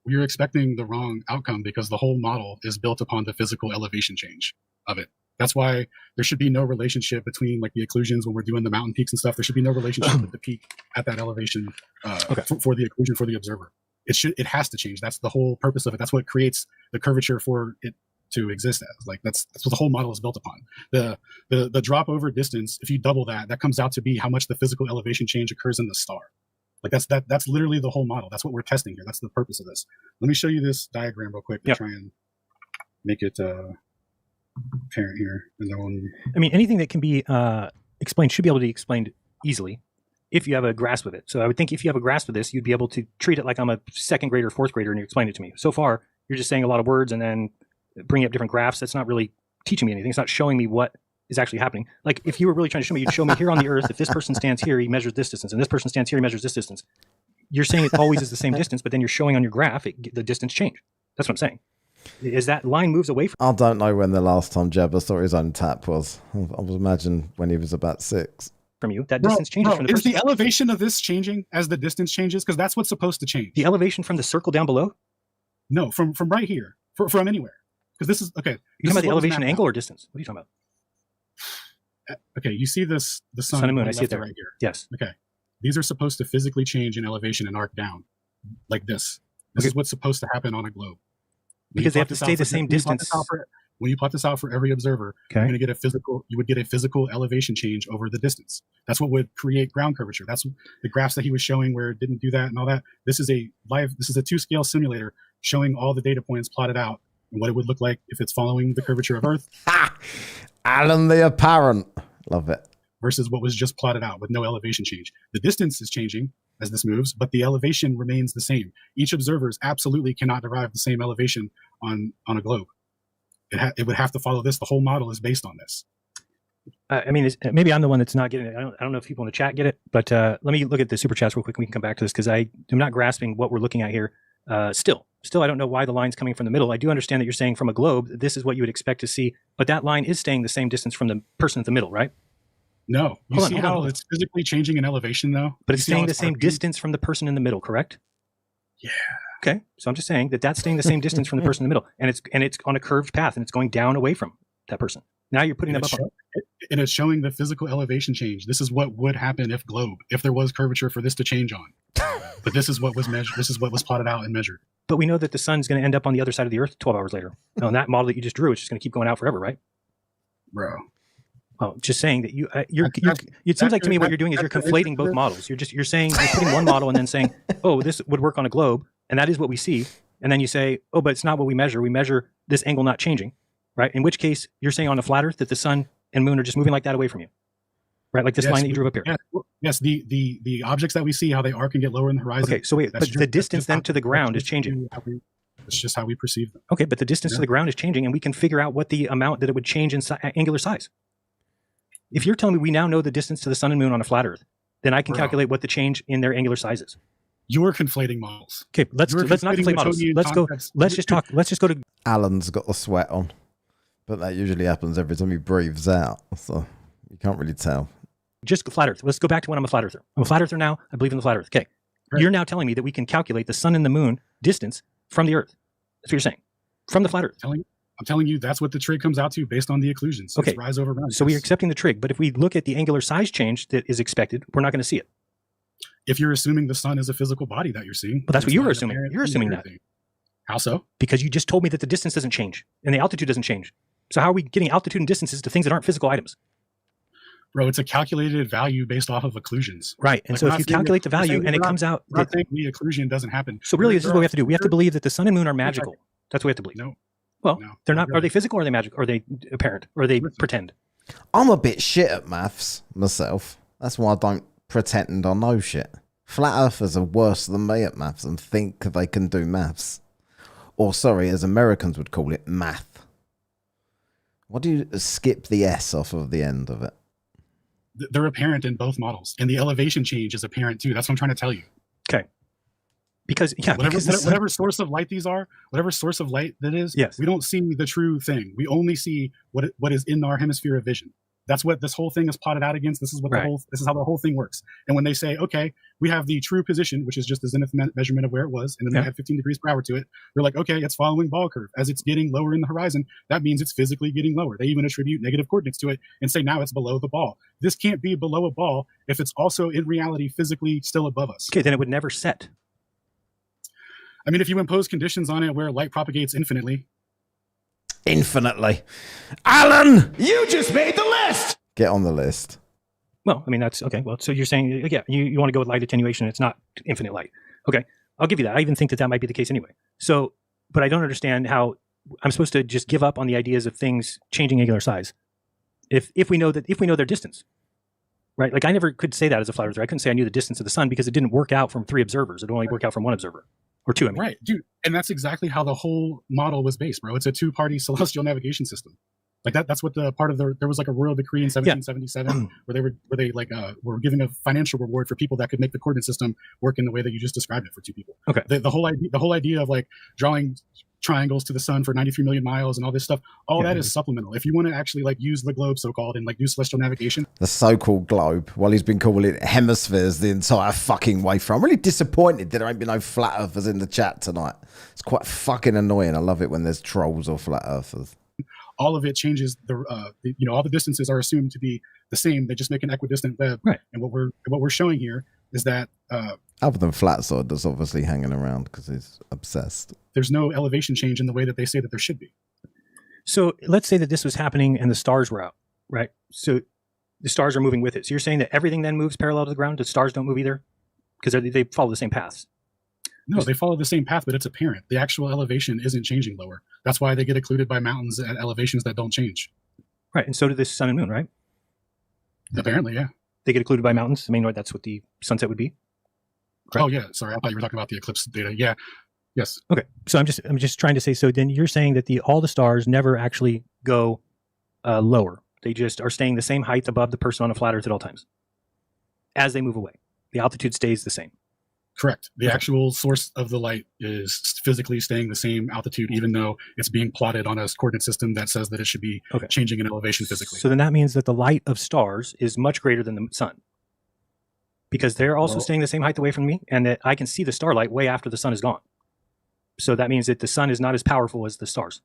E: You're expecting the wrong outcome because the whole model is built upon the physical elevation change of it. That's why there should be no relationship between like the occlusions when we're doing the mountain peaks and stuff. There should be no relationship with the peak at that elevation for the occlusion for the observer. It has to change. That's the whole purpose of it. That's what creates the curvature for it to exist as. Like that's what the whole model is built upon. The drop over distance, if you double that comes out to be how much the physical elevation change occurs in the star. Like that's literally the whole model. That's what we're testing here. That's the purpose of this. Let me show you this diagram real quick to try and make it apparent here. And then
D: I mean, anything that can be explained should be able to be explained easily if you have a grasp of it. So I would think if you have a grasp of this, you'd be able to treat it like I'm a second grader, fourth grader, and you explain it to me. So far, you're just saying a lot of words and then bringing up different graphs. That's not really teaching me anything. It's not showing me what is actually happening. Like if you were really trying to show me, you'd show me here on the Earth, if this person stands here, he measures this distance, and this person stands here, he measures this distance. You're saying it always is the same distance, but then you're showing on your graph the distance change. That's what I'm saying. Is that line moves away from...
C: I don't know when the last time Jabba saw his own tap was. I would imagine when he was about 6.
D: From you, that distance changes from the person.
E: Is the elevation of this changing as the distance changes? Because that's what's supposed to change.
D: The elevation from the circle down below?
E: No, from right here, from anywhere. Because this is, okay.
D: You're talking about the elevation angle or distance? What are you talking about?
E: Okay, you see the sun
D: and moon, I see it there.
E: right here.
D: Yes.
E: Okay. These are supposed to physically change in elevation and arc down. Like this. This is what's supposed to happen on a globe.
D: Because they have to stay the same distance.
E: When you plot this out for every observer, you're going to get you would get a physical elevation change over the distance. That's what would create ground curvature. That's the graphs that he was showing where it didn't do that and all that. This is a 2-scale simulator showing all the data points plotted out and what it would look like if it's following the curvature of Earth.
C: Alan the Apparent. Love it.
E: Versus what was just plotted out with no elevation change. The distance is changing as this moves, but the elevation remains the same. Each observer absolutely cannot derive the same elevation on a globe. It would have to follow this. The whole model is based on this.
D: I mean, maybe I'm the one that's not getting it. I don't know if people in the chat get it, but let me look at the super chats real quick. We can come back to this because I am not grasping what we're looking at here. Still, I don't know why the line's coming from the middle. I do understand that you're saying from a globe, this is what you would expect to see, but that line is staying the same distance from the person at the middle, right?
E: No. You see how it's physically changing in elevation, though?
D: But it's staying the same distance from the person in the middle, correct?
E: Yeah.
D: Okay. So I'm just saying that's staying the same distance from the person in the middle. And it's on a curved path, and it's going down away from that person. Now you're putting them up.
E: And it's showing the physical elevation change. This is what would happen if there was curvature for this to change on. But this is what was measured. This is what was plotted out and measured.
D: But we know that the sun's going to end up on the other side of the Earth 12 hours later. Now, in that model that you just drew, it's just going to keep going out forever, right?
E: Bro.
D: Oh, just saying that it seems like to me what you're doing is you're conflating both models. You're saying you're putting one model and then saying, oh, this would work on a globe, and that is what we see. and then you say, oh, but it's not what we measure. We measure this angle not changing, right? In which case, you're saying on a flat Earth that the sun and moon are just moving like that away from you, right? Like this line that you drew up here.
E: Yes, the objects that we see, how they arc and get lower in the horizon.
D: Okay, so wait, but the distance then to the ground is changing.
E: It's just how we perceive them.
D: Okay, but the distance to the ground is changing, and we can figure out what the amount that it would change in angular size. If you're telling me we now know the distance to the sun and moon on a flat Earth, then I can calculate what the change in their angular size is.
E: You're conflating models.
D: Okay, let's not conflate models. Let's just go to.
C: Alan's got the sweat on, but that usually happens every time he breathes out, so you can't really tell.
D: Just flat Earth. Let's go back to when I'm a flat Earther. I'm a flat Earther now. I believe in the flat Earth. Okay, right. You're now telling me that we can calculate the sun and the moon distance from the Earth. That's what you're saying. From the flat Earth.
E: I'm telling you, that's what the trig comes out to based on the occlusions.
D: Okay.
E: It's rise over run.
D: So we're accepting the trig, but if we look at the angular size change that is expected, we're not going to see it.
E: If you're assuming the sun is a physical body that you're seeing.
D: But that's what you were assuming. You're assuming that.
E: How so?
D: Because you just told me that the distance doesn't change and the altitude doesn't change. So how are we getting altitude and distances to things that aren't physical items?
E: Bro, it's a calculated value based off of occlusions.
D: Right. And so if you calculate the value and it comes out.
E: I think the occlusion doesn't happen.
D: So really, this is what we have to do. We have to believe that the sun and moon are magical. That's what we have to believe.
E: No.
D: Well, they're not. Are they physical or are they magical? Or are they apparent? Or are they pretend?
C: I'm a bit shit at maths myself. That's why I don't pretend I know shit. Flat earthers are worse than me at maths and think they can do maths. Or, sorry, as Americans would call it, math. Why do you skip the S off of the end of it?
E: They're apparent in both models. And the elevation change is apparent too. That's what I'm trying to tell you.
D: Okay. Because,
E: whatever source of light these are, whatever source of light that is,
D: yes.
E: We don't see the true thing. We only see what is in our hemisphere of vision. That's what this whole thing is plotted out against. This is what this is how the whole thing works. And when they say, okay, we have the true position, which is just the zenith measurement of where it was, and then they add 15 degrees per hour to it, they're like, okay, it's following ball curve. As it's getting lower in the horizon, that means it's physically getting lower. They even attribute negative coordinates to it and say now it's below the ball. This can't be below a ball if it's also in reality physically still above us.
D: Okay, then it would never set.
E: I mean, if you impose conditions on it where light propagates infinitely.
C: Infinitely. Alan!
G: You just made the list!
C: Get on the list.
D: Well, I mean, that's okay. Well, so you're saying, yeah, you want to go with light attenuation. It's not infinite light. Okay, I'll give you that. I even think that might be the case anyway. So, but I don't understand how I'm supposed to just give up on the ideas of things changing angular size if we know their distance, right? Like I never could say that as a flat earther. I couldn't say I knew the distance of the sun because it didn't work out from 3 observers. It only worked out from 1 observer. Or 2, I mean.
E: Right, dude. And that's exactly how the whole model was based, bro. It's a 2-party celestial navigation system. Like that's what the part of there was like a royal decree in 1777 where they were giving a financial reward for people that could make the coordinate system work in the way that you just described it for 2 people.
D: Okay.
E: The whole idea of like drawing triangles to the sun for 93 million miles and all this stuff, that is supplemental. If you want to actually like use the globe so-called and like do celestial navigation.
C: The so-called globe, while he's been calling it hemispheres the entire fucking way through. I'm really disappointed that there ain't been no flat earthers in the chat tonight. It's quite fucking annoying. I love it when there's trolls or flat earthers.
E: All of it changes all the distances are assumed to be the same. They just make an equidistant web.
D: Right.
E: And what we're showing here is that
C: other than Flatsword that's obviously hanging around because he's obsessed.
E: There's no elevation change in the way that they say that there should be.
D: So let's say that this was happening and the stars were out, right? So the stars are moving with it. So you're saying that everything then moves parallel to the ground? The stars don't move either? Because they follow the same paths.
E: No, they follow the same path, but it's apparent. The actual elevation isn't changing lower. That's why they get occluded by mountains at elevations that don't change.
D: Right, and so do the sun and moon, right?
E: Apparently, yeah.
D: They get occluded by mountains. I mean, that's what the sunset would be.
E: Correct. Oh, yeah. Sorry, I thought you were talking about the eclipse data. Yeah. Yes.
D: Okay. So I'm just trying to say. So then you're saying that all the stars never actually go lower. They just are staying the same height above the person on a flat Earth at all times. As they move away, the altitude stays the same.
E: Correct. The actual source of the light is physically staying the same altitude, even though it's being plotted on a coordinate system that says that it should be changing in elevation physically.
D: So then that means that the light of stars is much greater than the sun. Because they're also staying the same height away from me, and that I can see the starlight way after the sun is gone. So that means that the sun is not as powerful as the stars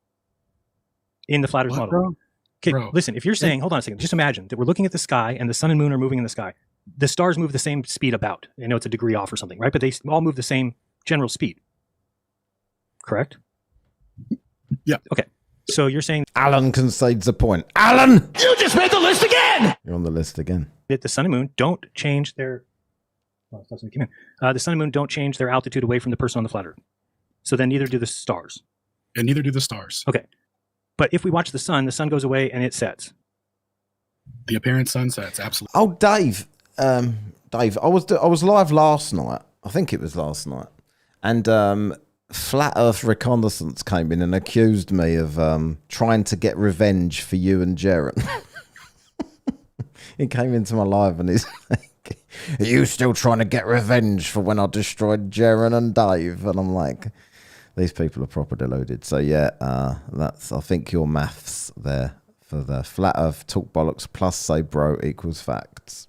D: in the flat Earth model.
E: Bro?
D: Okay,
E: Bro.
D: Listen, if you're saying, hold on a second, just imagine that we're looking at the sky and the sun and moon are moving in the sky. The stars move the same speed about. I know it's a degree off or something, right? But they all move the same general speed. Correct?
E: Yeah.
D: Okay. So you're saying
C: Alan concedes the point. Alan!
G: You just made the list again!
C: You're on the list again.
D: that the sun and moon don't change their... Well, that's what came in. The sun and moon don't change their altitude away from the person on the flat Earth. So then neither do the stars.
E: And neither do the stars.
D: Okay. But if we watch the sun goes away and it sets.
E: The apparent sunsets, absolutely.
C: Oh, Dave, Dave, I was live last night. I think it was last night, and Flat Earth Reconnaissance came in and accused me of trying to get revenge for you and Jeran. He came into my live and he's like, "Are you still trying to get revenge for when I destroyed Jeran and Dave?" And I'm like, these people are proper deluded. So yeah, that's, I think, your maths there for the Flat Earth talk bollocks plus say bro equals facts.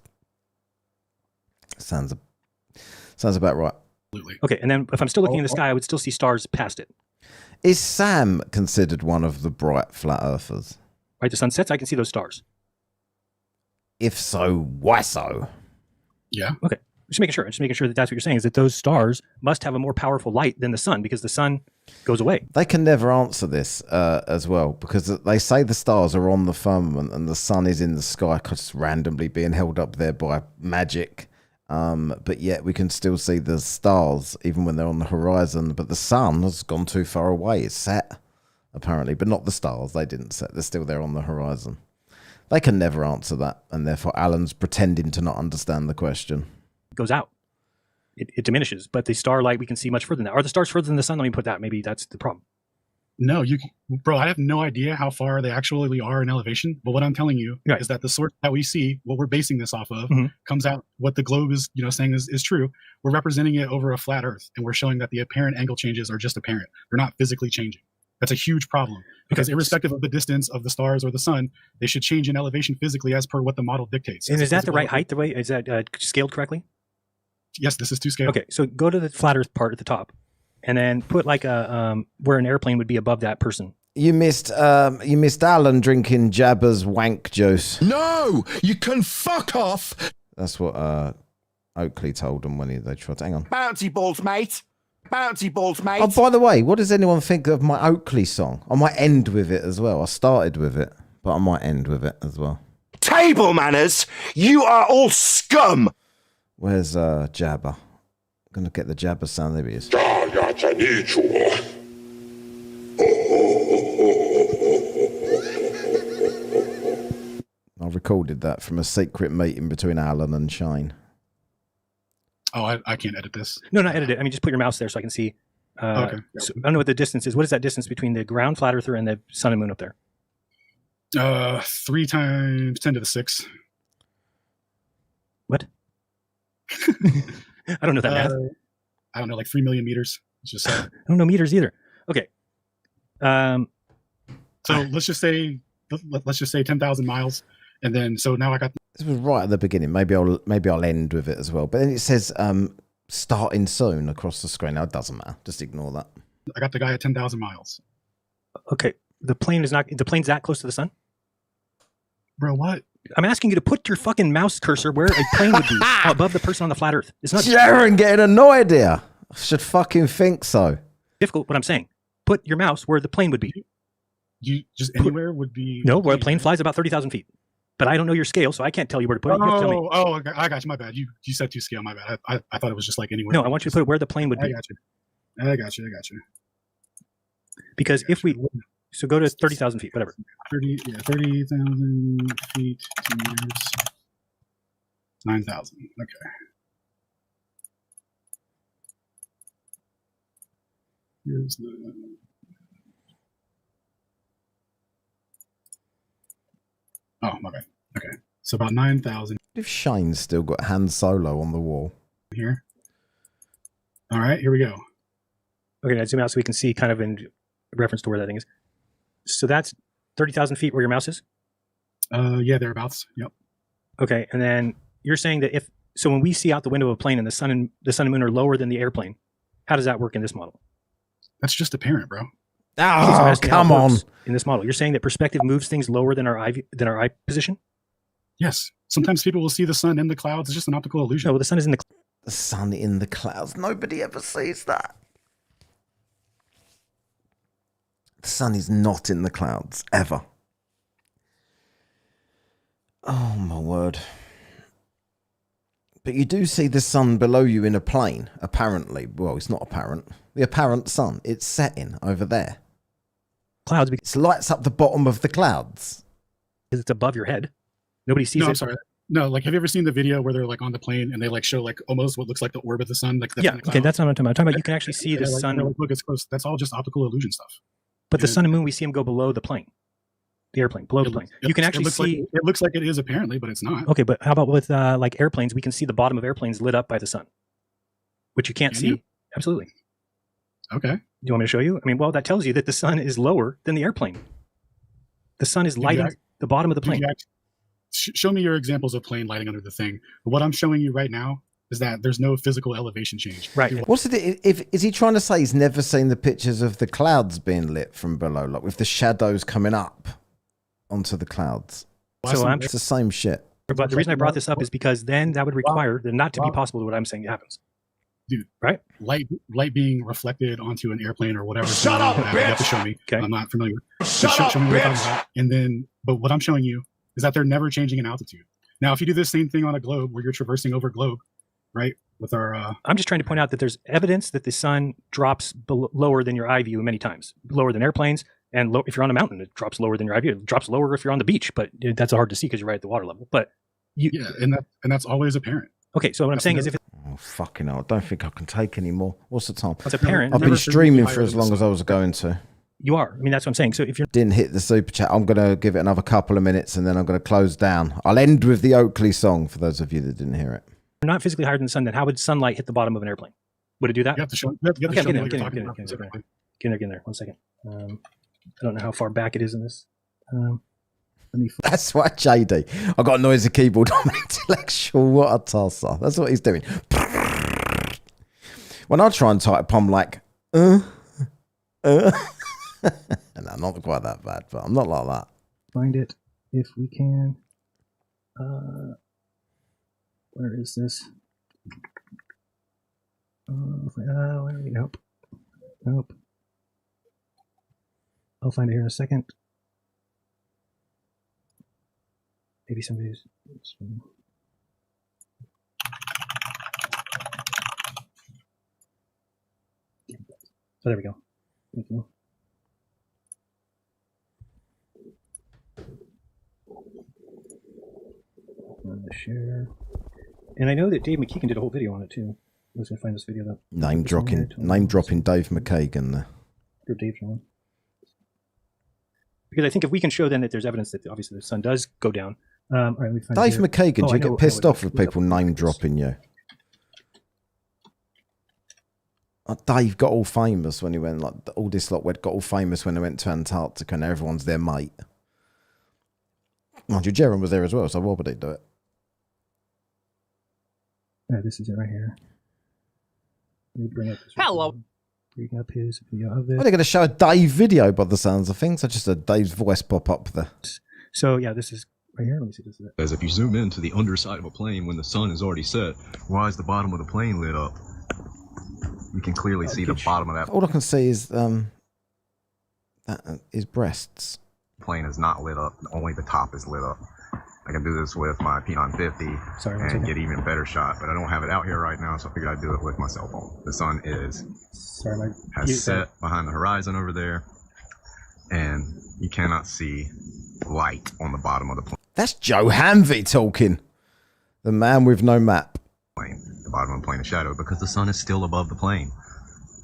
C: Sounds about right.
E: Absolutely.
D: Okay, and then if I'm still looking in the sky, I would still see stars past it.
C: Is Sam considered one of the bright flat earthers?
D: Right, the sun sets, I can see those stars.
C: If so, why so?
E: Yeah.
D: Okay, just making sure that that's what you're saying, is that those stars must have a more powerful light than the sun because the sun goes away.
C: They can never answer this as well, because they say the stars are on the firmament and the sun is in the sky just randomly being held up there by magic. But yet we can still see the stars even when they're on the horizon. But the sun has gone too far away. It's set, apparently, but not the stars. They didn't set. They're still there on the horizon. They can never answer that, and therefore Alan's pretending to not understand the question.
D: It goes out. It diminishes, but the starlight we can see much further than that. Are the stars further than the sun? Let me put that. Maybe that's the problem.
E: No, bro, I have no idea how far they actually are in elevation. But what I'm telling you
D: Right.
E: is that the source that we see, what we're basing this off of,
D: Mhm.
E: comes out, what the globe is, saying is true. We're representing it over a flat Earth, and we're showing that the apparent angle changes are just apparent. They're not physically changing. That's a huge problem because
D: Okay.
E: irrespective of the distance of the stars or the sun, they should change in elevation physically as per what the model dictates.
D: And
E: It's
D: is that the
E: physical
D: right height? The way is that scaled correctly?
E: Yes, this is to scale.
D: Okay, so go to the flat Earth part at the top, and then put like a where an airplane would be above that person.
C: You missed Alan drinking Jabba's wank juice.
G: No, you can fuck off.
C: That's what Oakley told them when they tried to. Hang on.
G: Bouncy balls, mate. Bouncy balls, mate.
C: Oh, by the way, what does anyone think of my Oakley song? I might end with it as well. I started with it, but I might end with it as well.
G: Table manners. You are all scum.
C: Where's Jabba? I'm gonna get the Jabba sound. There he is. I recorded that from a secret meeting between Alan and Shane.
E: Oh, I can't edit this.
D: No, not edit it. I mean, just put your mouse there so I can see.
E: Okay.
D: So I don't know what the distance is. What is that distance between the ground flat earther and the sun and moon up there?
E: 3 times 10 to the 6.
D: What? I don't know that math.
E: I don't know, like 3 million meters. It's just
D: I don't know meters either. Okay.
E: so let's just say 10,000 miles, and then so now I got
C: This was right at the beginning. Maybe I'll end with it as well. But then it says starting soon across the screen. Now it doesn't matter. Just ignore that.
E: the guy at 10,000 miles.
D: Okay. The plane's that close to the sun?
E: Bro, what?
D: I'm asking you to put your fucking mouse cursor where a plane would be above the person on the flat earth. It's not
C: Jeran getting annoyed here. I should fucking think so.
D: difficult what I'm saying. Put your mouse where the plane would be.
E: You just anywhere would be
D: No, where a plane flies about 30,000 feet. But I don't know your scale, so I can't tell you where to put it. You have to tell me.
E: Okay, I got you. My bad. You said to scale. My bad. I thought it was just like anywhere.
D: No, I want you to put it where the plane would
E: I
D: be.
E: got you. I got you.
D: Because if we, so go to 30,000 feet, whatever.
E: 30,000 feet to meters. 9,000. Okay. Here's the. Oh, my bad. Okay. So about 9,000
C: If Shane's still got Han Solo on the wall.
E: here. All right, here we go.
D: Okay, now zoom out so we can see kind of in reference to where that thing is. So that's 30,000 feet where your mouse is?
E: Yeah, thereabouts. Yep.
D: Okay, and then you're saying that so when we see out the window of a plane and the sun and moon are lower than the airplane, how does that work in this model?
E: That's just apparent, bro.
D: So I'm
C: Oh,
D: asking how it
C: come on.
D: works in this model. You're saying that perspective moves things lower than our eye position?
E: Yes. Sometimes people will see the sun in the clouds. It's just an optical illusion.
D: No, well, the sun is in the
C: The sun in the clouds. Nobody ever sees that. The sun is not in the clouds, ever. Oh, my word. But you do see the sun below you in a plane, apparently. Well, it's not apparent. The apparent sun. It's setting over there.
D: Clouds, because
C: It lights up the bottom of the clouds.
D: it's above your head. Nobody sees
E: No,
D: it.
E: I'm sorry. No, like, have you ever seen the video where they're like on the plane and they like show like almost what looks like the orb of the sun? Like,
D: Yeah, okay, that's not what I'm talking about. I'm talking about you can actually see the
E: like,
D: sun,
E: they're like, look, it's close. That's all just optical illusion stuff.
D: but the sun and moon, we see them go below the plane, the airplane, below the plane. You can actually see.
E: It looks like it is apparently, but it's not.
D: Okay, but how about with like airplanes? We can see the bottom of airplanes lit up by the sun, which you can't
E: Can
D: see.
E: you?
D: Absolutely.
E: Okay.
D: Do you want me to show you? I mean, well, that tells you that the sun is lower than the airplane. The sun is lighting the bottom of the plane.
E: Show me your examples of plane lighting under the thing. But what I'm showing you right now is that there's no physical elevation change.
D: Right.
C: What's it? Is he trying to say he's never seen the pictures of the clouds being lit from below, like with the shadows coming up onto the clouds?
D: So I'm,
C: It's the same shit.
D: but the reason I brought this up is because then that would require that not to be possible to what I'm saying happens.
E: Dude,
D: right?
E: Light being reflected onto an airplane or whatever.
G: Shut up,
E: You have to
G: bitch!
E: show me.
D: Okay.
E: I'm not familiar.
G: Shut up,
E: show me what you're
G: bitch!
E: talking about. And then, but what I'm showing you is that they're never changing in altitude. Now, if you do the same thing on a globe where you're traversing over globe, right? With our,
D: I'm just trying to point out that there's evidence that the sun drops lower than your eye view many times, lower than airplanes, and if you're on a mountain, it drops lower than your eye view. It drops lower if you're on the beach, but that's hard to see because you're right at the water level. But
E: yeah, and that's always apparent.
D: Okay, so what I'm saying is, if
C: Oh fucking hell! I don't think I can take any more. What's the time?
D: it's apparent,
C: I've been
E: never
C: streaming
E: physically
C: for as
E: higher
C: long
E: than
C: as I was going to.
D: you are. I mean, that's what I'm saying. So if you're
C: Didn't hit the super chat. I'm gonna give it another couple of minutes and then I'm gonna close down. I'll end with the Oakley song for those of you that didn't hear it.
D: not physically higher than the sun, then how would sunlight hit the bottom of an airplane? Would it do that?
E: You have to show, you have to
D: Okay,
E: show me
D: get
E: what
D: in,
E: you're
D: get
E: talking
D: in,
E: about
D: get in,
E: specifically.
D: Get in there. 1 second. I don't know how far back it is in this. Let me.
C: That's why JD. I got a noisy keyboard on intellectual. What a tosser. That's what he's doing. When I try and type, I'm like, no, not quite that bad, but I'm not like that.
D: Find it if we can. Where is this? Nope. Nope. I'll find it here in a second. Maybe somebody's. So there we go. Thank you. On the share. And I know that Dave McKeegan did a whole video on it too. I was gonna find this video though.
C: Name dropping Dave McKagan there.
D: Or Dave's one. Because I think if we can show then that there's evidence that obviously the sun does go down. All right, let me find
C: Dave
D: it here.
C: McKagan,
D: Oh,
C: do
D: I
C: you
D: know-
C: get pissed
D: I know
C: off with
D: what-
C: people name dropping you? Dave got all famous when he went, like, all this lot got all famous when they went to Antarctica and everyone's their mate. Mind you, Jeran was there as well, so why would he do it?
D: Yeah, this is it right here. Let me bring up this.
H: Hello.
D: Bring up his video of
C: Well,
D: it.
C: they're going to show a Dave video by the sounds of things. I just heard Dave's voice pop up there.
D: So yeah, this is right here. Let me see. This is it.
I: As if you zoom into the underside of a plane when the sun is already set, why is the bottom of the plane lit up? You can clearly see the bottom of that
C: All I can see is his breasts.
I: plane is not lit up. Only the top is lit up. I can do this with my P950
D: Sorry, one
I: and
D: second.
I: get even better shot, but I don't have it out here right now, so I figured I'd do it with my cell phone. The sun
D: Sorry, my
I: has set behind the horizon over there, and you cannot see light on the bottom of the
C: That's Joe Hanvey talking. The man with no map.
I: plane. The bottom of the plane is shadow because the sun is still above the plane.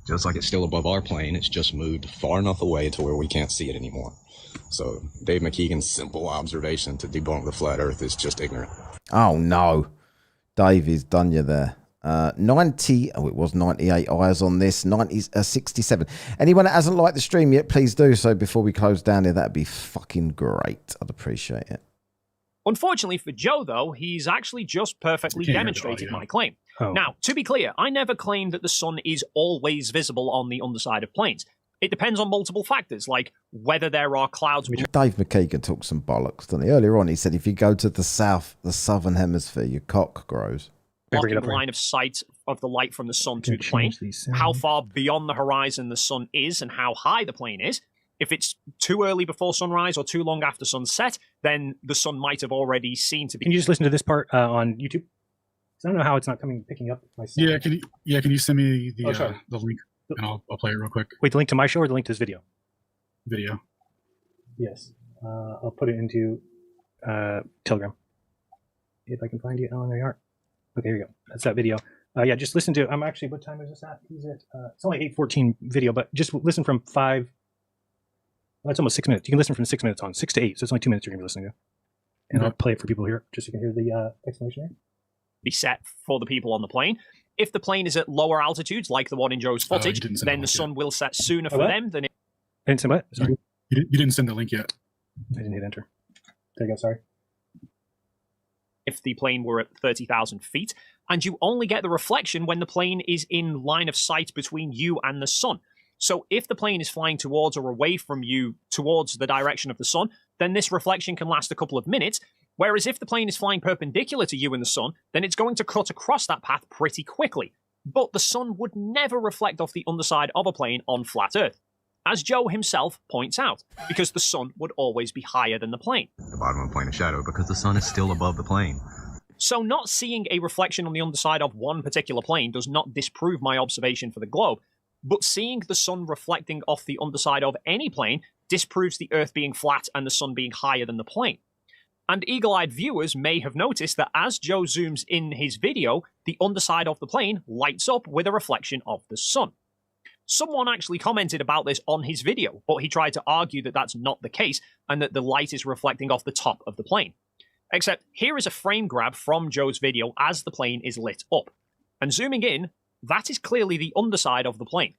I: Just like it's still above our plane, it's just moved far enough away to where we can't see it anymore. So Dave McKeegan's simple observation to debunk the flat earth is just ignorant.
C: Oh, no. Dave has done you there. 90, oh, it was 98 eyes on this, 67. Anyone that hasn't liked the stream yet, please do so before we close down here. That'd be fucking great. I'd appreciate it.
H: Unfortunately for Joe, though, he's actually just perfectly
E: Can't hear the
H: demonstrated
E: audio.
H: my claim.
D: Oh.
H: Now, to be clear, I never claimed that the sun is always visible on the underside of planes. It depends on multiple factors, like whether there are clouds.
C: Dave McKeegan talked some bollocks, didn't he? Earlier on, he said if you go to the southern hemisphere, your cock grows.
H: blocking the line of sight of the light from the sun to the plane, how far beyond the horizon the sun is, and how high the plane is. If it's too early before sunrise or too long after sunset, then the sun might have already seen to be.
D: Can you just listen to this part on YouTube? So I don't know how it's not picking up my sound.
E: Can you send me the
D: sure.
E: the link and I'll play it real quick.
D: Wait, the link to my show or the link to this video?
E: Video.
D: Yes. I'll put it into Telegram. If I can find you. Oh, there you are. Okay, here you go. That's that video. Yeah, just listen to. I'm actually. What time is this at? Is it? It's only 8:14 video, but just listen from 5. Well, it's almost 6 minutes. You can listen from 6 minutes on, 6 to 8. So it's only 2 minutes you're gonna be listening to. And
E: Okay.
D: I'll play it for people here, just so you can hear the explanation here.
H: Be set for the people on the plane. If the plane is at lower altitudes, like the one in Joe's footage,
E: didn't send
H: then
E: the
H: the
E: link
H: sun will set sooner for
D: what?
H: them than it.
D: I didn't say what? Sorry,
E: You didn't send the link yet.
D: I didn't hit enter. There you go. Sorry.
H: if the plane were at 30,000 feet, and you only get the reflection when the plane is in line of sight between you and the sun. So if the plane is flying towards or away from you towards the direction of the sun, then this reflection can last a couple of minutes, whereas if the plane is flying perpendicular to you and the sun, then it's going to cut across that path pretty quickly. But the sun would never reflect off the underside of a plane on flat Earth, as Joe himself points out, because the sun would always be higher than the plane.
I: The bottom of a plane of shadow because the sun is still above the plane.
H: So not seeing a reflection on the underside of one particular plane does not disprove my observation for the globe, but seeing the sun reflecting off the underside of any plane disproves the Earth being flat and the sun being higher than the plane. And eagle-eyed viewers may have noticed that as Joe zooms in his video, the underside of the plane lights up with a reflection of the sun. Someone actually commented about this on his video, but he tried to argue that that's not the case and that the light is reflecting off the top of the plane. Except here is a frame grab from Joe's video as the plane is lit up. And zooming in, that is clearly the underside of the plane.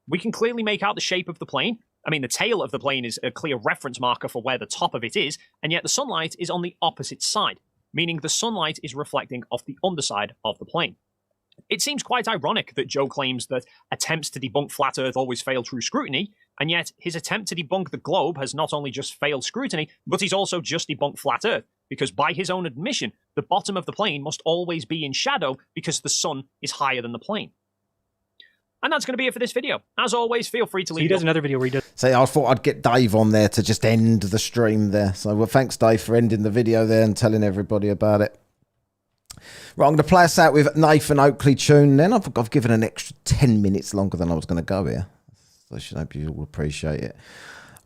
H: We can clearly make out the shape of the plane. I mean, the tail of the plane is a clear reference marker for where the top of it is, and yet the sunlight is on the opposite side, meaning the sunlight is reflecting off the underside of the plane. It seems quite ironic that Joe claims that attempts to debunk flat Earth always fail through scrutiny, and yet his attempt to debunk the globe has not only just failed scrutiny, but he's also just debunked flat Earth, because by his own admission, the bottom of the plane must always be in shadow because the sun is higher than the plane. And that's going to be it for this video. As always, feel free to leave.
D: He does another video where he does.
C: So I thought I'd get Dave on there to just end the stream there. So well, thanks, Dave, for ending the video there and telling everybody about it. Right, I'm going to play us out with Nathan Oakley tune. Then I've given an extra 10 minutes longer than I was going to go here. So I should hope you all appreciate it.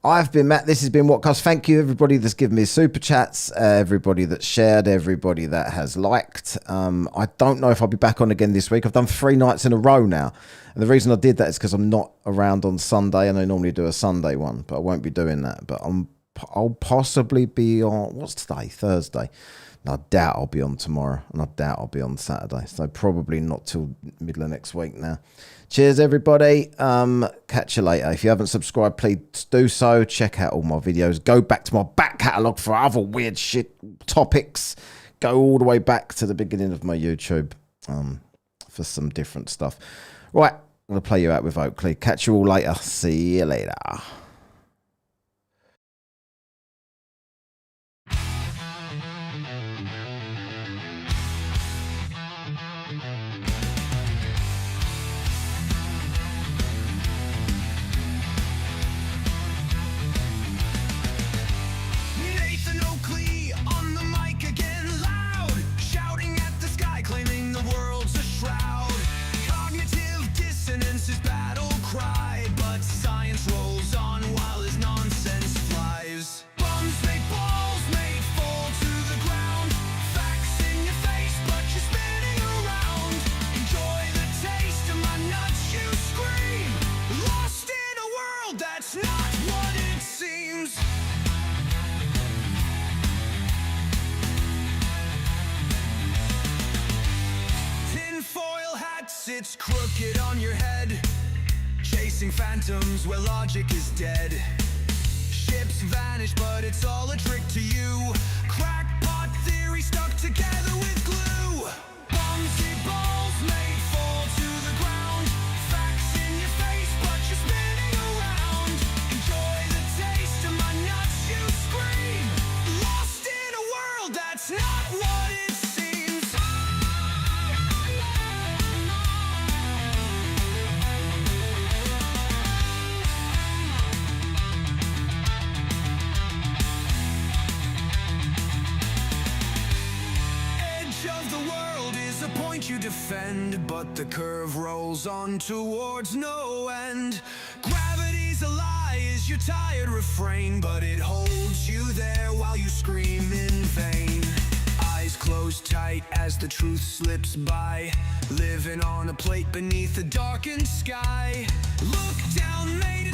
C: I've been Matt. This has been Whatcast. Thank you, everybody that's given me super chats, everybody that's shared, everybody that has liked. I don't know if I'll be back on again this week. I've done 3 nights in a row now. And the reason I did that is because I'm not around on Sunday, and I normally do a Sunday one, but I won't be doing that. But I'll possibly be on, what's today? Thursday. And I doubt I'll be on tomorrow, and I doubt I'll be on Saturday. So probably not till middle of next week now. Cheers, everybody. Catch you later. If you haven't subscribed, please do so. Check out all my videos. Go back to my back catalogue for other weird shit topics. Go all the way back to the beginning of my YouTube for some different stuff. Right, I'm going to play you out with Oakley. Catch you all later. See you later.
A: Nathan Oakley on the mic again, loud, shouting at the sky, claiming the world's a shroud. Cognitive dissonance is battle cry, but science rolls on while his nonsense flies. Bombs make balls, make fall to the ground. Facts in your face, but you're spinning around. Enjoy the taste of my nuts, you scream. Lost in a world that's not what it seems. Tinfoil hat sits crooked on your head, chasing phantoms where logic is dead. Ships vanish, but it's all a trick to you. Crackpot theory stuck together with glue. Bombsy balls made fall to the ground. Facts in your face, but you're spinning around. Enjoy the taste of my nuts, you scream. Lost in a world that's not what it seems. you defend, but the curve rolls on towards no end. Gravity's a lie is your tired refrain, but it holds you there while you scream in vain. Eyes closed tight as the truth slips by, living on a plate beneath a darkened sky. Look down, mate.